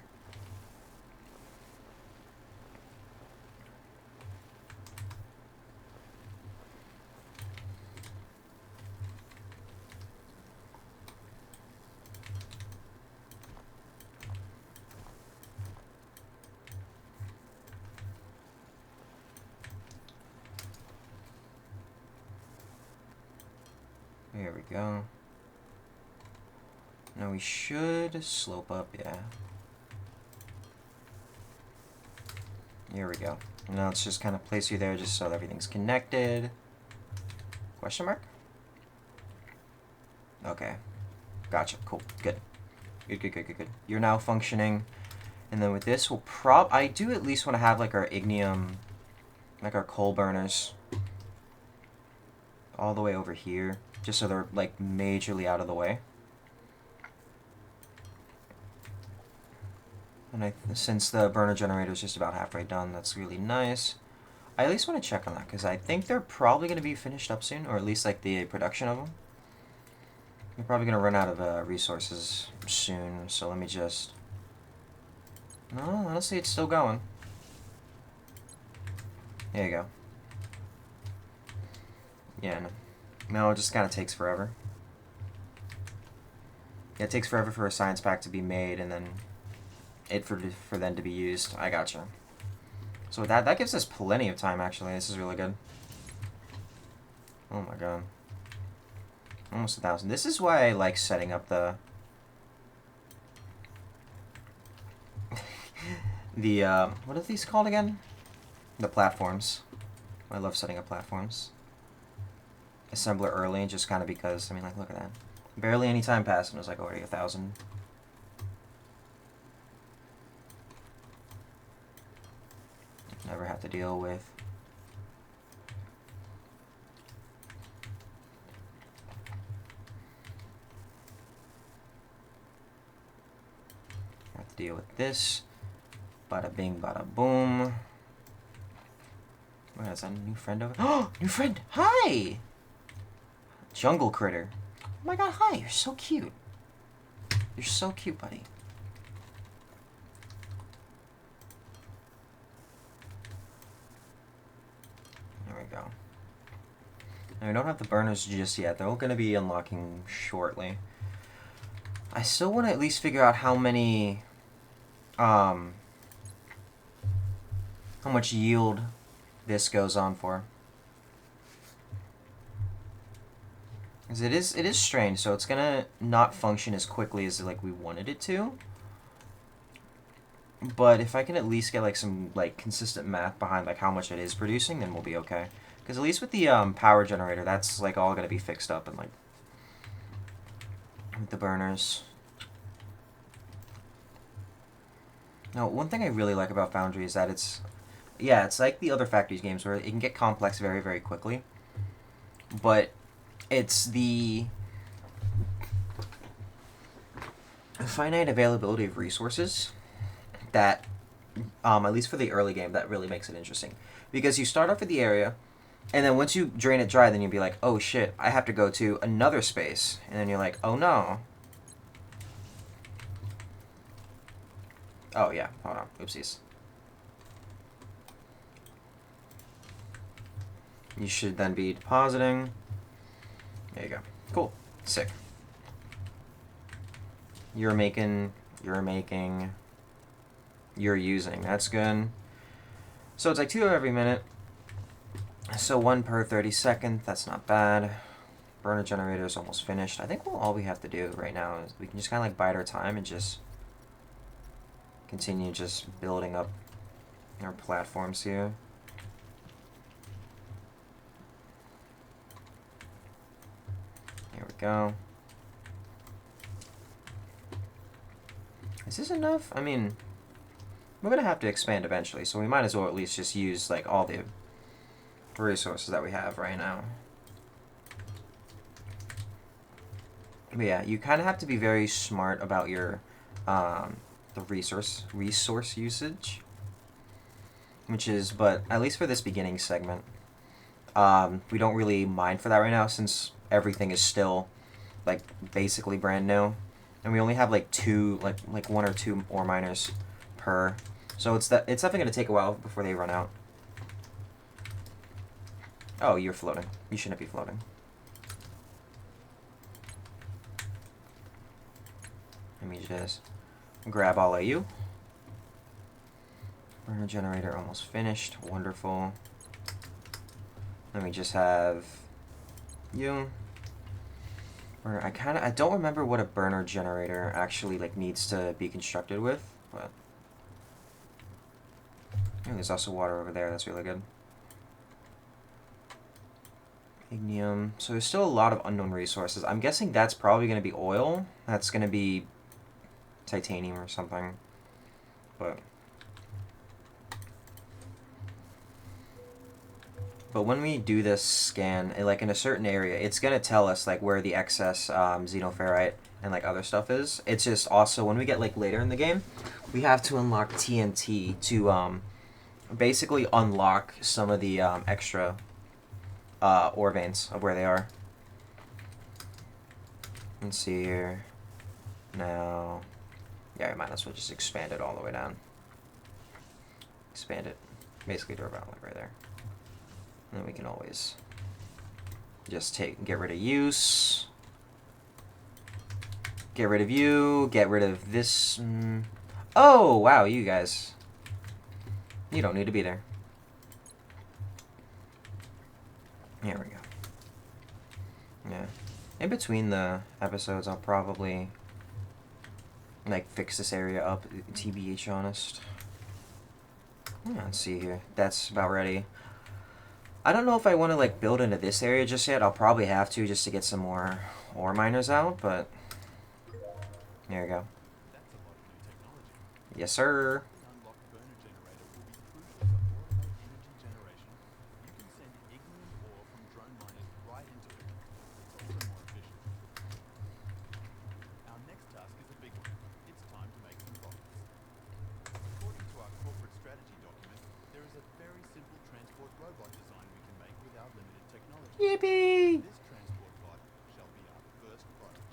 There we go. Now we should slope up, yeah. Here we go. Now let's just kind of place you there just so that everything's connected. Question mark? Okay. Gotcha. Cool. Good. Good. You're now functioning. And then with this, we'll I do at least want to have like our ignium, like our coal burners all the way over here, just so they're like majorly out of the way. And since the burner generator is just about halfway done, that's really nice. I at least want to check on that, because I think they're probably going to be finished up soon, or at least like the production of them. They're probably going to run out of resources soon, so let me just... No, honestly, it's still going. There you go. Yeah, no, it just kind of takes forever. Yeah, it takes forever for a science pack to be made, and then for them to be used. I gotcha. So that gives us plenty of time, actually. This is really good. Oh my god. Almost 1,000. This is why I like setting up the... what are these called again? The platforms. I love setting up platforms. Assembler early, just kind of because, I mean, like, look at that. Barely any time passed and it was like already 1,000. Never have to deal with. Have to deal with this. Bada bing, bada boom. What is that? New friend over? Oh, new friend! Hi! Jungle critter. Oh my god, hi! You're so cute. You're so cute, buddy. There we go. Now, we don't have the burners just yet. They're all going to be unlocking shortly. I still want to at least figure out how many... how much yield this goes on for. Because it is strange, so it's gonna not function as quickly as like we wanted it to. But if I can at least get like some like consistent math behind like how much it is producing, then we'll be okay. Because at least with the power generator, that's like all gonna be fixed up and like with the burners. Now, one thing I really like about Foundry is that it's like the other Factories games where it can get complex very, very quickly. But it's the finite availability of resources that, at least for the early game, that really makes it interesting. Because you start off with the area, and then once you drain it dry, then you'll be like, oh shit, I have to go to another space. And then you're like, oh no. Oh yeah, hold on, oopsies. You should then be depositing. There you go. Cool. Sick. You're making, you're using. That's good. So it's like 2 every minute. So 1 per 32nd. That's not bad. Burner generator is almost finished. I think all we have to do right now is we can just kind of like bide our time and just continue just building up our platforms here. Here we go. Is this enough? I mean, we're gonna have to expand eventually, so we might as well at least just use like all the resources that we have right now. But yeah, you kind of have to be very smart about your the resource usage, which is, but at least for this beginning segment, We don't really mind for that right now since everything is still like basically brand new, and we only have like one or two ore miners per. So it's definitely gonna take a while before they run out. Oh, you're floating. You shouldn't be floating. Let me just grab all of you. Burner generator almost finished. Wonderful. Let me just have you. Burner. I don't remember what a burner generator actually like needs to be constructed with, but there's also water over there. That's really good. Ignium. So there's still a lot of unknown resources. I'm guessing that's probably going to be oil. That's going to be titanium or something. But when we do this scan, like in a certain area, it's going to tell us like where the excess xenoferrite and like other stuff is. It's just also when we get like later in the game, we have to unlock TNT to basically unlock some of the extra ore veins of where they are. Let's see here. Now, yeah, we might as well just expand it all the way down. Expand it, basically to about like right there. And then we can always just get rid of use. Get rid of you. Get rid of this. Oh, wow, you guys. You don't need to be there. Here we go. Yeah. In between the episodes, I'll probably like fix this area up, TBH honest. Yeah, let's see here. That's about ready. I don't know if I want to like build into this area just yet. I'll probably have to just to get some more ore miners out, but there you go. That's a lot of new technology. Yes, sir. The unlocked burner generator will be crucial for automated energy generation. You can send ignium ore from drone miners right into it. It's also more efficient. Our next task is a big one. It's time to make some profits. According to our corporate strategy document, there is a very simple transport robot design we can make with our limited technology. Yippee! This transport bot shall be our first product.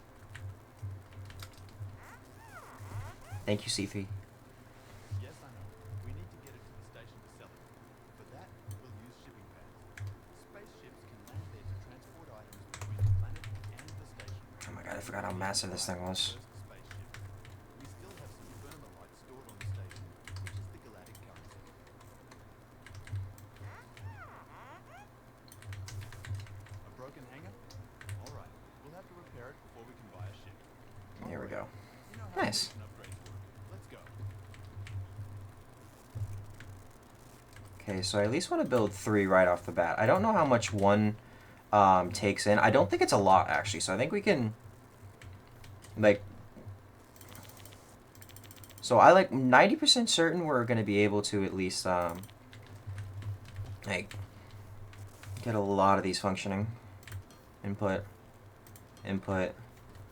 Thank you, C3. Yes, I know. We need to get it to the station to sell it. For that, we'll use shipping pads. Spaceships can land there to transport items between the planet and the station. Oh my god, I forgot how massive this thing was. Spaceship. We still have some thermalite stored on the station, which is the galactic currency. A broken hangar? All right, we'll have to repair it before we can buy a ship. Here we go. You know how Nice. station upgrades work. Let's go. Okay, so I at least want to build 3 right off the bat. I don't know how much one takes in. I don't think it's a lot, actually, so I think we can, like... So I like 90% certain we're going to be able to at least, like, get a lot of these functioning. Input. Input.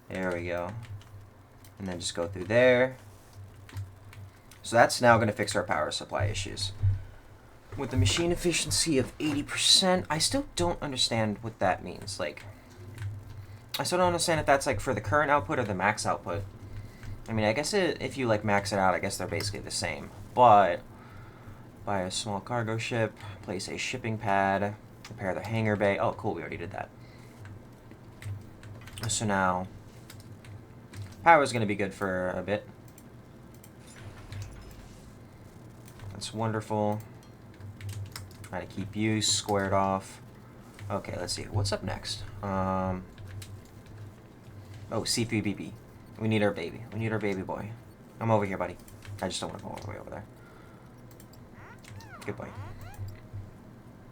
There we go. And then just go through there. So that's now going to fix our power supply issues. With the machine efficiency of 80%, I still don't understand what that means. Like, I still don't understand if that's like for the current output or the max output. I mean, I guess if you like max it out, I guess they're basically the same. But buy a small cargo ship, place a shipping pad, repair the hangar bay. Oh, cool, we already did that. So now, power is going to be good for a bit. That's wonderful. Try to keep you squared off. Okay, let's see. What's up next? Oh, C3BP. We need our baby. We need our baby boy. I'm over here, buddy. I just don't want to go all the way over there. Good boy.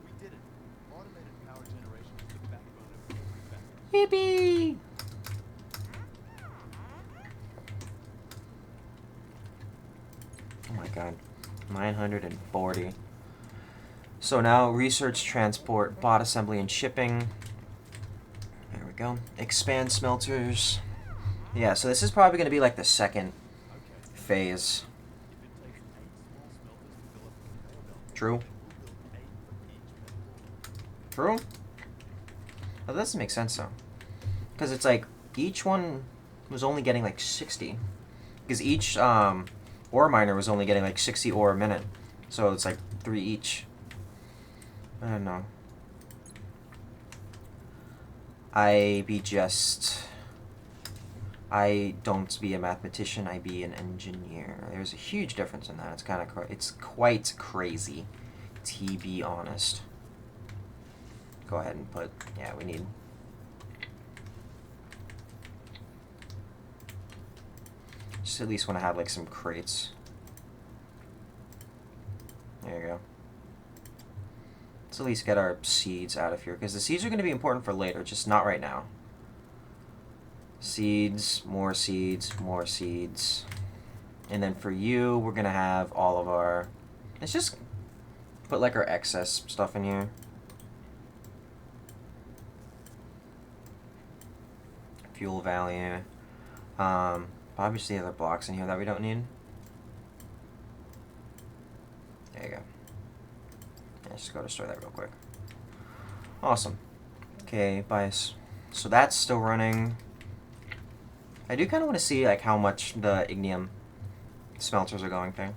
We did it. Automated power generation is the backbone of every factory. Yippee! Oh my god. 940. So now research, transport, bot assembly, and shipping. There we go. Expand smelters. Yeah, so this is probably going to be like the second Okay. phase. If it takes 8 small smelters to fill up the conveyor belt, True. then we'll build 8 for each metal ore. True. That doesn't make sense though, because it's like each one was only getting like 60, because each ore miner was only getting like 60 ore a minute, so it's like 3 each. I don't know. I don't be a mathematician. I be an engineer. There's a huge difference in that. It's quite crazy, to be honest. Go ahead and put, yeah, we need. Just at least want to have like some crates. There you go. Let's at least get our seeds out of here, because the seeds are going to be important for later, just not right now. Seeds, more seeds, more seeds. And then for you, we're going to have all of our... Let's just put like our excess stuff in here. Fuel value. Obviously other blocks in here that we don't need. There you go. Let's just go destroy that real quick. Awesome. Okay, bias. So that's still running. I do kind of want to see like how much the ignium smelters are going through.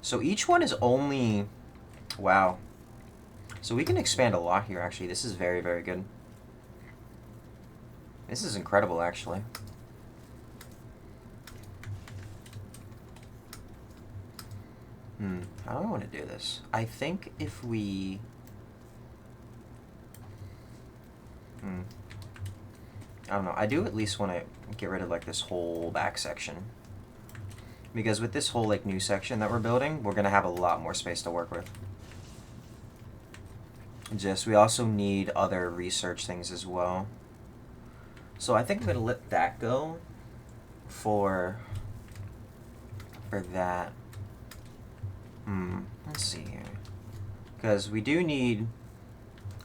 So each one is only... Wow. So we can expand a lot here, actually. This is very, very good. This is incredible, actually. How do I want to do this? I think if we... I don't know. I do at least want to get rid of like this whole back section. Because with this whole like new section that we're building, we're going to have a lot more space to work with. We also need other research things as well. So I think I'm going to let that go for that. Let's see here. Because we do need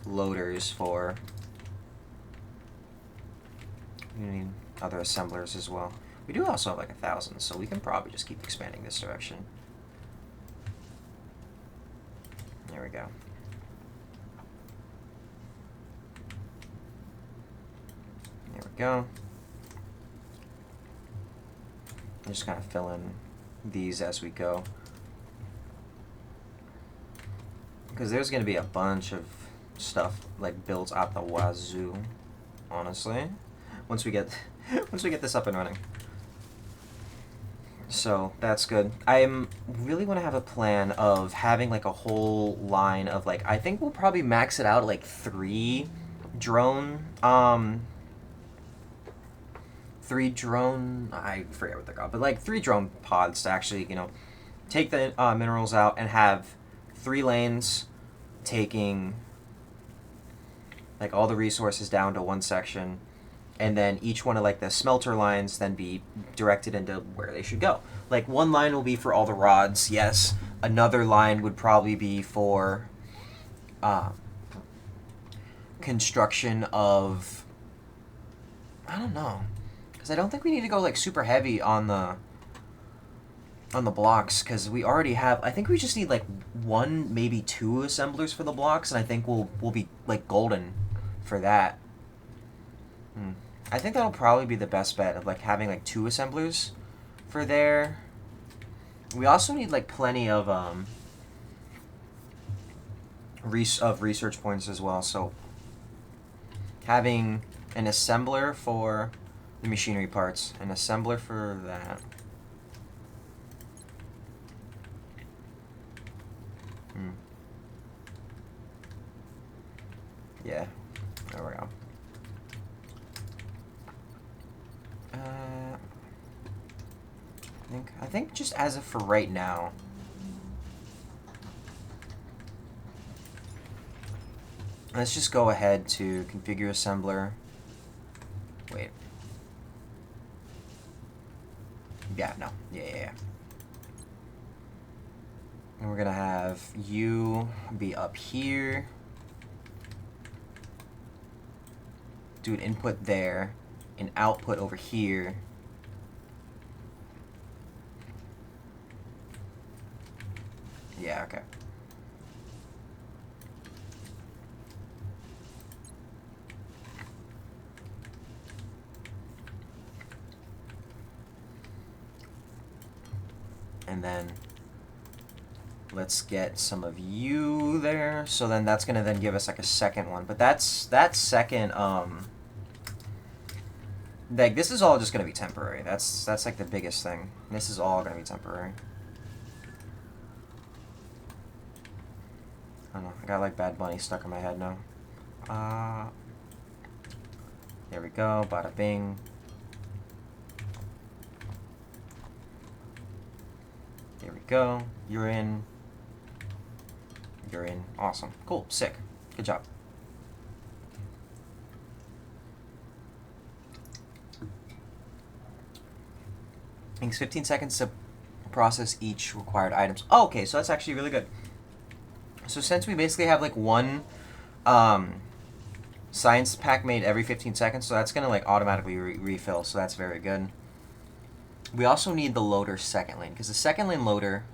loaders for... We need other assemblers as well. We do also have like 1,000, so we can probably just keep expanding this direction. There we go. There we go. I'm just kind of fill in these as we go. Because there's going to be a bunch of stuff like built out the wazoo, honestly. Once we get this up and running. So that's good. I really want to have a plan of having like a whole line of like, I think we'll probably max it out at like 3 drone, I forget what they're called, but like 3 drone pods to actually, you know, take the minerals out and have 3 lanes taking like all the resources down to one section, and then each one of like the smelter lines then be directed into where they should go. Like one line will be for all the rods, yes. Another line would probably be for construction of, I don't know, because I don't think we need to go like super heavy on the blocks, because we already have, I think we just need like 1, maybe 2 assemblers for the blocks, and I think we'll be like golden for that. I think that'll probably be the best bet, of like having like 2 assemblers for there. We also need like plenty of research points as well, so having an assembler for the machinery parts, an assembler for that. Yeah, there we go. I think just as of for right now, let's just go ahead to configure assembler. Wait. Yeah, no. Yeah. And we're gonna have you be up here. Do an input there, an output over here. Yeah, okay. And then let's get some of you there. So then that's gonna then give us like a second one. But that second like this is all just gonna be temporary. That's like the biggest thing. This is all gonna be temporary. I don't know. I got like Bad Bunny stuck in my head now. There we go. Bada bing. There we go. You're in. You're in. Awesome. Cool. Sick. Good job. Takes 15 seconds to process each required items. Oh, okay, so that's actually really good. So since we basically have like one science pack made every 15 seconds, so that's gonna like automatically refill, so that's very good. We also need the loader second lane, because the second lane loader,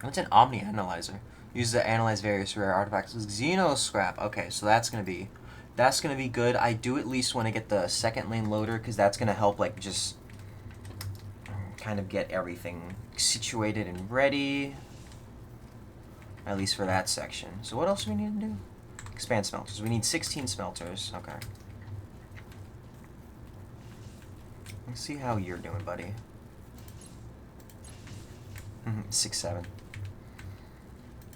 it's an omni analyzer. Uses to analyze various rare artifacts. Xeno scrap. Okay, so that's gonna be good. I do at least want to get the second lane loader, because that's gonna help like just kind of get everything situated and ready. At least for that section. So what else do we need to do? Expand smelters. We need 16 smelters. Okay. Let's see how you're doing, buddy. 6, 7.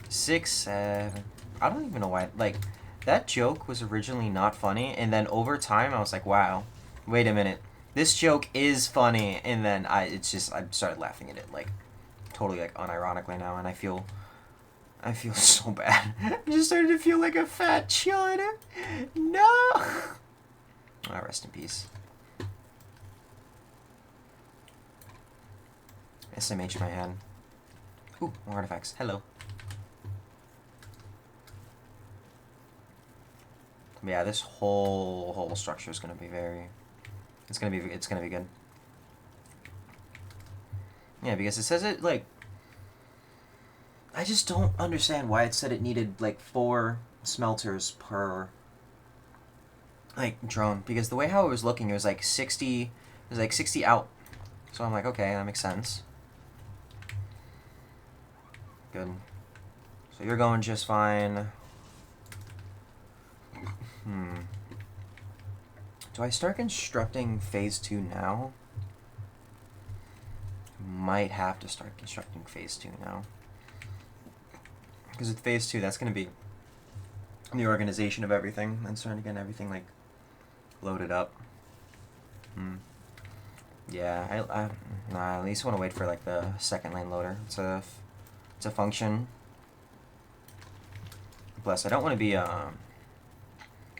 6, 7. I don't even know why. Like, that joke was originally not funny, and then over time I was like, wow, wait a minute. This joke is funny, and then I started laughing at it, like, totally, like, unironically now, and I feel so bad. I just started to feel like a fat chud. No! Oh, rest in peace. SMH my hand. Ooh, more artifacts. Hello. Yeah, this whole structure is gonna be it's gonna be good. Yeah, because it says it like, I just don't understand why it said it needed like 4 smelters per like drone, because the way how it was looking, it was like 60 out. So I'm like, okay, that makes sense. Good. So you're going just fine. Do I start constructing phase 2 now? Might have to start constructing phase 2 now. Because with phase 2, that's going to be the organization of everything and starting to get everything like loaded up. Yeah, I at least want to wait for like the second lane loader. It's a function. Plus, I don't want to be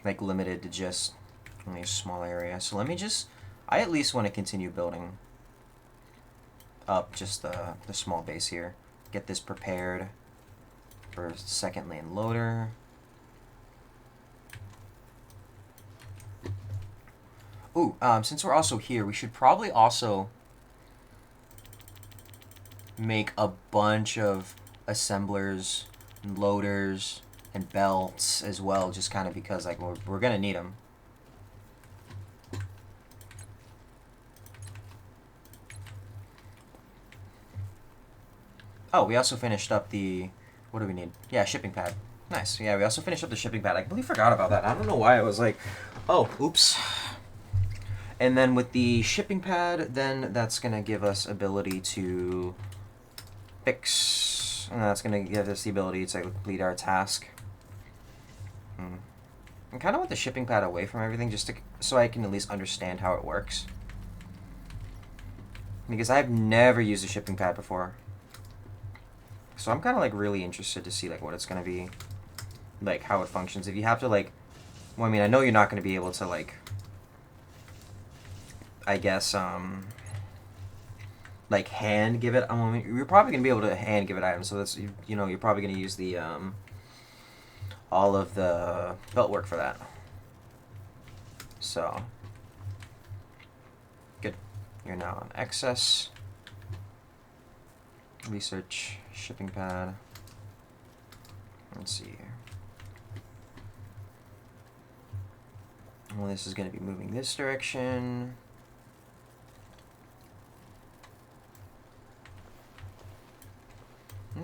like limited to just only a small area. So let me just, I at least want to continue building up just the small base here. Get this prepared for second lane loader. Ooh, since we're also here, we should probably also make a bunch of assemblers and loaders and belts as well, just kind of because like we're gonna need them. Oh, we also finished up the, what do we need? Yeah, shipping pad. Nice. Yeah, we also finished up the shipping pad. I completely forgot about that. I don't know why I was like, oh, oops. And then with the shipping pad, then that's going to give us ability to fix. And that's going to give us the ability to complete our task. I kind of want the shipping pad away from everything just so I can at least understand how it works. Because I've never used a shipping pad before. So I'm kind of like really interested to see like what it's going to be, like how it functions. If you have to like, well, I mean, I know you're not going to be able to like, I guess, like hand give it. I mean, you're probably gonna be able to hand give it items. So that's you're probably gonna use the all of the belt work for that. So good. You're now on excess. Research shipping pad. Let's see here. Well, this is gonna be moving this direction.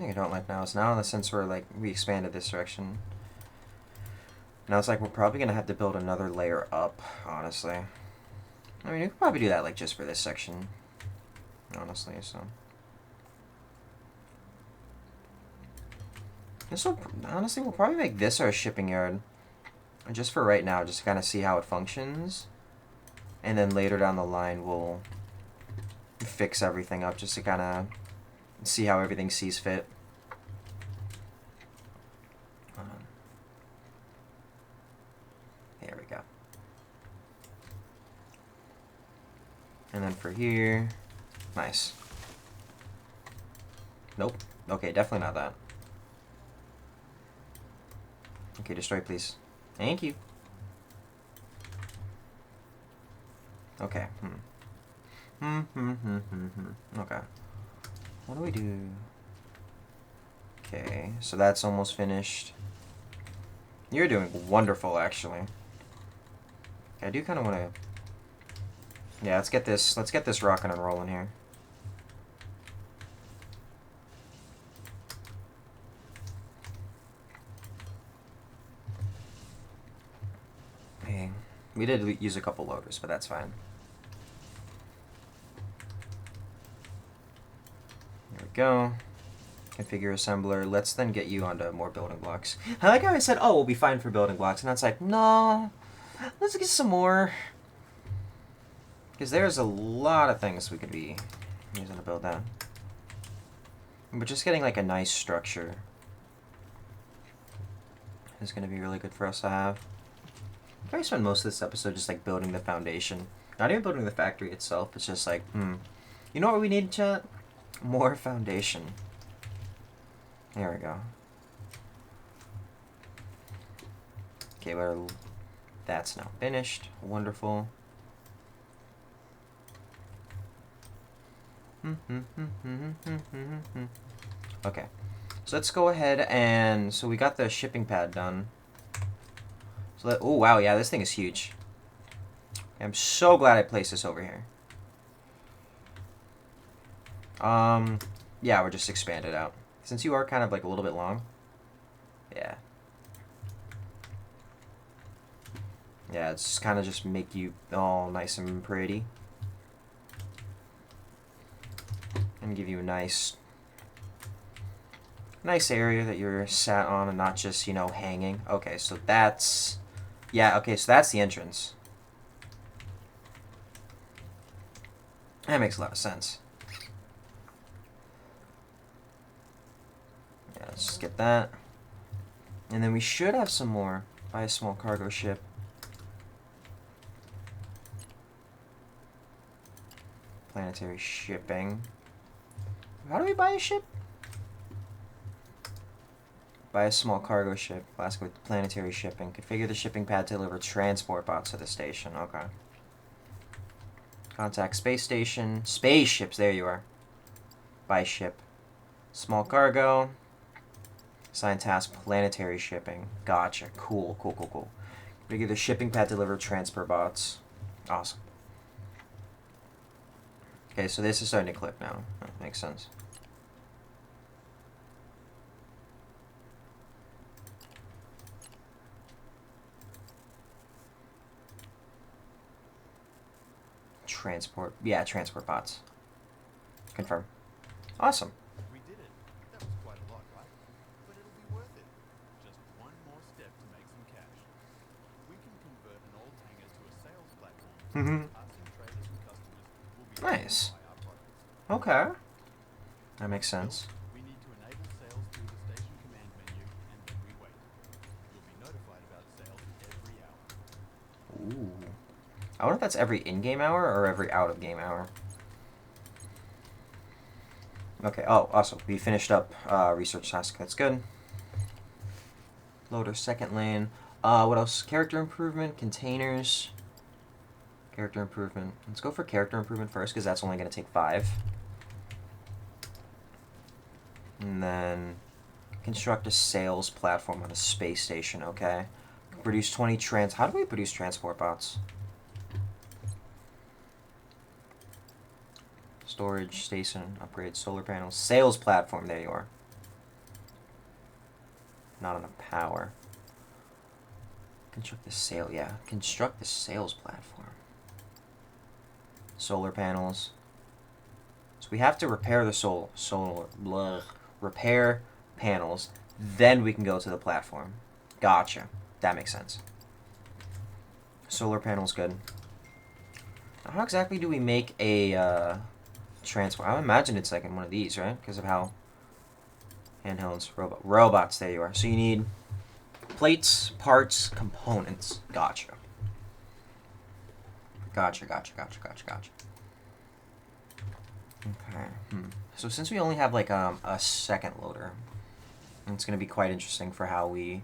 thing I don't like now is now, since we're like, we expanded this direction, now it's like we're probably gonna have to build another layer up, honestly. I mean, we could probably do that like just for this section, honestly, so. This will, honestly, we'll probably make this our shipping yard. Just for right now, just to kind of see how it functions. And then later down the line, we'll fix everything up just to kind of see how everything sees fit. There we go. And then for here, nice. Nope. Okay, definitely not that. Okay, destroy, please. Thank you. Okay. Okay. What do we do? Okay, so that's almost finished. You're doing wonderful, actually. Okay, I do kind of want to. Yeah, let's get this rocking and rolling here. Hey, we did use a couple loaders, but that's fine. There we go. Configure assembler. Let's then get you onto more building blocks. I like how I said, oh, we'll be fine for building blocks, and that's like, no, let's get some more. Because there's a lot of things we could be using to build that. But just getting like a nice structure is going to be really good for us to have. I probably spend most of this episode just like building the foundation. Not even building the factory itself, it's just like, you know what we need, chat? More foundation. There we go. Okay, well, that's now finished. Wonderful. Okay, so let's go ahead and, so we got the shipping pad done. So oh wow, yeah, this thing is huge. I'm so glad I placed this over here. Yeah, we're just expand it out. Since you are kind of like a little bit long. Yeah. Yeah, it's kind of just make you all nice and pretty. And give you a nice area that you're sat on and not just, you know, hanging. Okay, so that's, yeah, okay, so that's the entrance. That makes a lot of sense. Yeah, let's just get that. And then we should have some more. Buy a small cargo ship. Planetary shipping. How do we buy a ship? Buy a small cargo ship. Classic with planetary shipping. Configure the shipping pad to deliver transport bots to the station. Okay. Contact space station. Spaceships, there you are. Buy ship. Small cargo. Assign task planetary shipping. Gotcha. Cool. Configure the shipping pad to deliver transport bots. Awesome. Okay, so this is starting to click now. That makes sense. Transport. Yeah, transport bots. Confirm. Awesome. We did it. That was quite a lot, right? But it'll be worth it. Just one more step to make some cash. We can convert an old hangar to a sales platform. Us and traders and customers will be Nice. able to buy our products. Okay. That makes sense. We need to enable sales through the station command menu, and then we wait. You'll be notified about sales every hour. Ooh. I wonder if that's every in-game hour or every out-of-game hour. Okay, oh, awesome. We finished up research task. That's good. Loader second lane. What else? Character improvement, containers. Character improvement. Let's go for character improvement first, because that's only going to take 5. And then construct a sales platform on a space station, okay. Produce 20 how do we produce transport bots? Storage station, upgrade solar panels, sales platform, there you are. not enough power. Construct the sail. Yeah, construct the sales platform. Solar panels. So we have to repair the repair panels. Then we can go to the platform. Gotcha. That makes sense. Solar panels, good. Now, how exactly do we make a transform? I would imagine it's like in one of these, right? Because of how handhelds, robots. There you are. So you need plates, parts, components. Gotcha. Gotcha. Okay. So since we only have like a second loader, it's going to be quite interesting for how we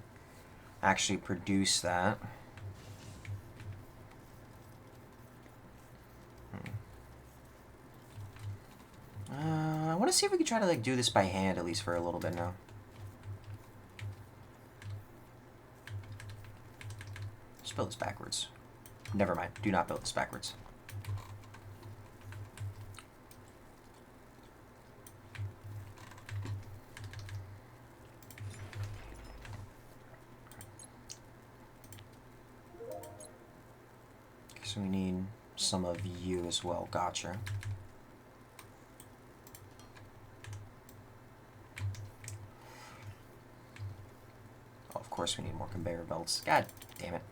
actually produce that. I want to see if we can try to like do this by hand at least for a little bit now. Just build this backwards. Never mind. Do not build this backwards. Okay, so we need some of you as well. Gotcha. Oh, of course we need more conveyor belts. God damn it.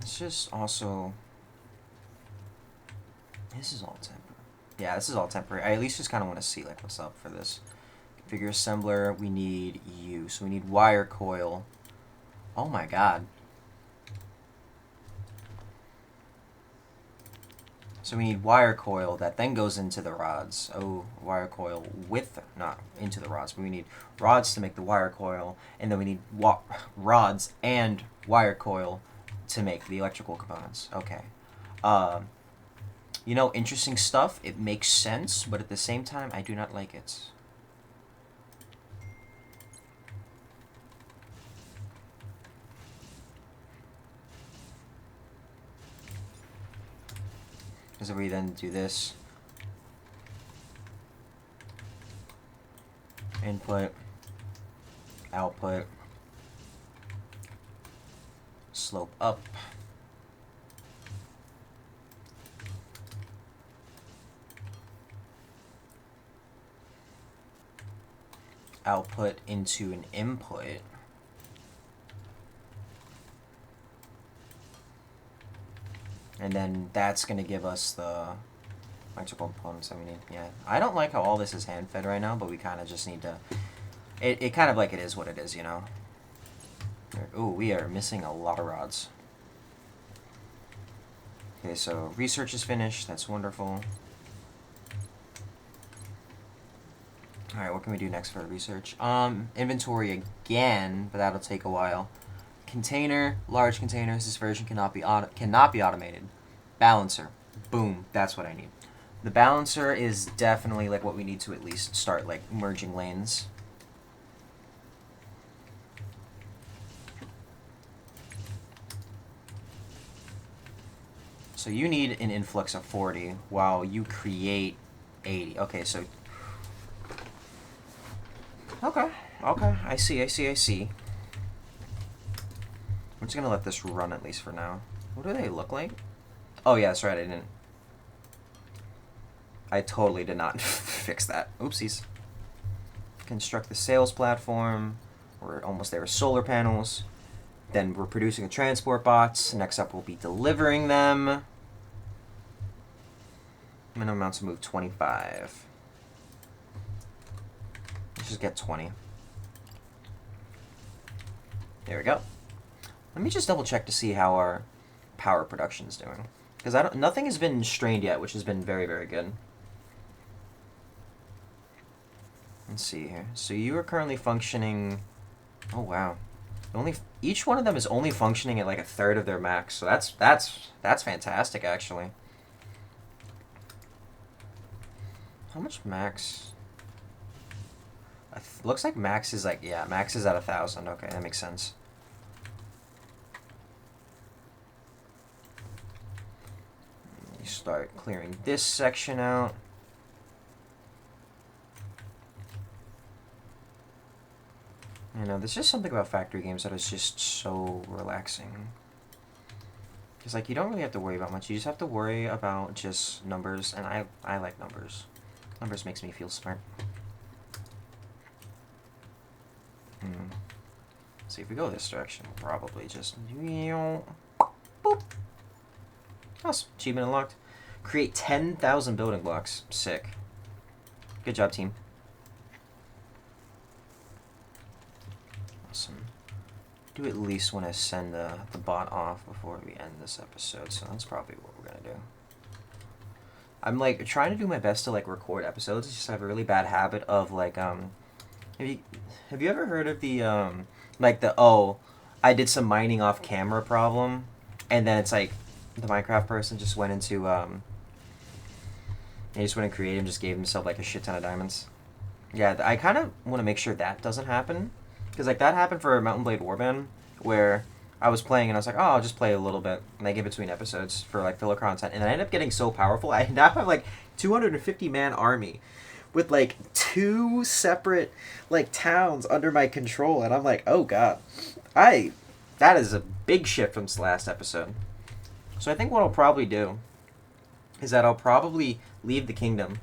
It's just also... This is all temporary. Yeah, this is all temporary. I at least just kind of want to see like what's up for this. Configure assembler, we need you. So we need wire coil. Oh my god. So we need wire coil that then goes into the rods. Oh, wire coil with, not into the rods, but we need rods to make the wire coil, and then we need rods and wire coil to make the electrical components. Okay. You know, interesting stuff. It makes sense, but at the same time, I do not like it. Because if we then do this, input, output, slope up, output into an input, and then that's going to give us the electrical components that we need. Yeah, I don't like how all this is hand-fed right now, but we kind of just need to... It kind of like it is what it is, you know? Ooh, we are missing a lot of rods. Okay, so research is finished. That's wonderful. Alright, what can we do next for research? Inventory again, but that'll take a while. Container, large containers. This version cannot be automated. Balancer. Boom, that's what I need. The balancer is definitely like what we need to at least start like merging lanes. So you need an influx of 40 while you create 80. Okay, so... Okay, I see. I'm just gonna let this run at least for now. What do they look like? Oh yeah, that's right, I totally did not fix that. Oopsies. Construct the sales platform. We're almost there with solar panels. Then we're producing the transport bots. Next up we'll be delivering them. Minimum amount to move 25. Let's just get 20. There we go. Let me just double check to see how our power production is doing. Because nothing has been strained yet, which has been very, very good. Let's see here. So you are currently functioning... Oh, wow. Each one of them is only functioning at like a third of their max. So that's fantastic, actually. How much max? Looks like max is like, yeah, max is at 1,000. Okay, that makes sense. Start clearing this section out. You know, there's just something about factory games that is just so relaxing. Because, like, you don't really have to worry about much. You just have to worry about just numbers, and I like numbers. Numbers makes me feel smart. See, if we go this direction, we'll probably just... Boop. Awesome. Achievement unlocked. Create 10,000 building blocks. Sick. Good job, team. Awesome. Do at least want to send the bot off before we end this episode, so that's probably what we're going to do. I'm, like, trying to do my best to, like, record episodes. It's just I have a really bad habit of, like, Have you ever heard of the, like, I did some mining off camera problem, and then it's, like, the Minecraft person just went into, he just went and created and just gave himself, like, a shit ton of diamonds. Yeah, I kind of want to make sure that doesn't happen. Because, like, that happened for Mountain Blade Warband, where I was playing and I was like, oh, I'll just play a little bit, like, in between episodes for, like, filler content. And I ended up getting so powerful, I now have, like, 250-man army with, like, 2 separate, like, towns under my control. And I'm like, oh, God. That is a big shift from this last episode. So I think what I'll probably do is that I'll probably leave the kingdom,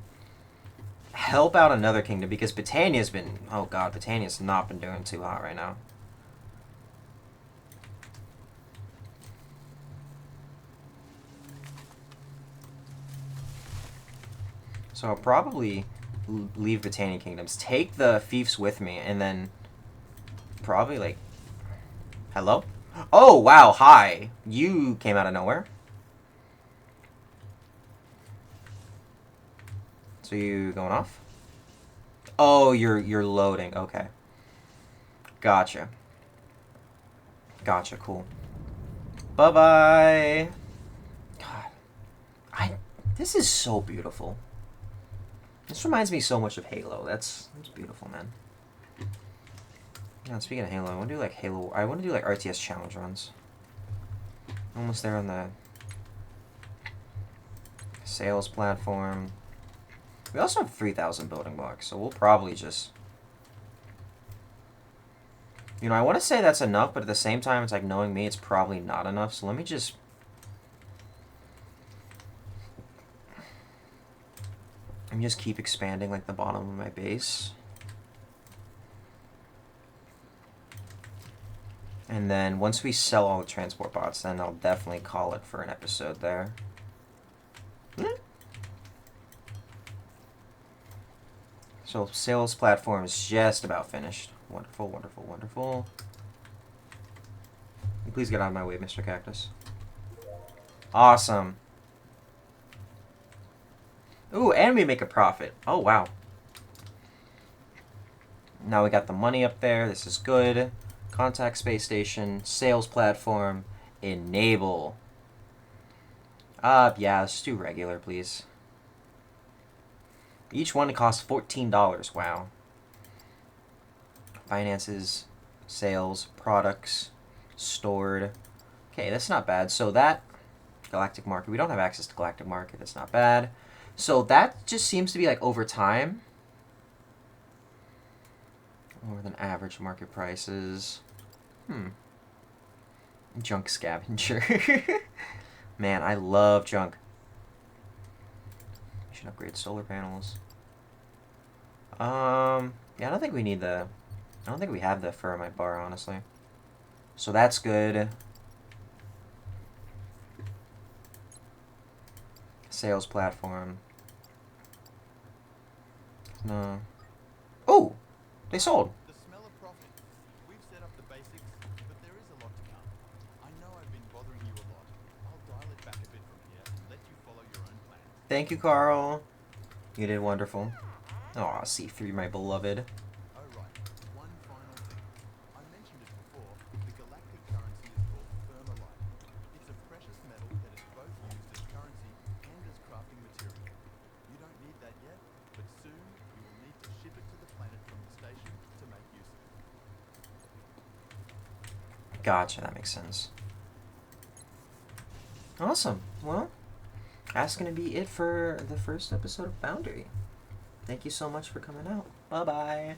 help out another kingdom, because Britannia's been... Oh, God, Britannia's not been doing too hot right now. So I'll probably leave Britannia kingdoms, take the fiefs with me, and then probably, like... Hello? Oh, wow, hi. You came out of nowhere. So you going off? Oh, you're loading. Okay. Gotcha. Gotcha, cool. Bye-bye. God. This is so beautiful. This reminds me so much of Halo. That's beautiful, man. Yeah, speaking of Halo, I want to do, like, I want to do, like, RTS challenge runs. Almost there on the sales platform. We also have 3,000 building blocks, so we'll probably just... You know, I want to say that's enough, but at the same time, it's like, knowing me, it's probably not enough. So let me just... Let me just keep expanding, like, the bottom of my base. And then once we sell all the transport bots, then I'll definitely call it for an episode there. So sales platform is just about finished. Wonderful, wonderful, wonderful. Please get out of my way, Mr. Cactus. Awesome. Ooh, and we make a profit. Oh, wow. Now we got the money up there. This is good. Contact space station. Sales platform. Enable. Yeah, let's do regular, please. Each one costs $14. Wow. Finances, sales, products, stored. Okay, that's not bad. So that, Galactic Market. We don't have access to Galactic Market. That's not bad. So that just seems to be, like, over time. More than average market prices. Junk scavenger. Man, I love junk. We should upgrade solar panels. Yeah, I don't think we need the... I don't think we have the ferromite bar, honestly. So that's good. Sales platform. No. Oh! They sold. The smell of profit. We've set up the basics, but there is a lot to come. I know I've been bothering you a lot. I'll dial it back a bit from here and let you follow your own plan. Thank you, Carl. You did wonderful. Aw, C3, my beloved. Oh, right. One final thing. I mentioned it before. The galactic currency is called thermalite. It's a precious metal that is both used as currency and as crafting material. You don't need that yet, but soon you will need to ship it to the planet from the station to make use of it. Gotcha, that makes sense. Awesome. Well, that's gonna be it for the first episode of Foundry. Thank you so much for coming out. Bye bye.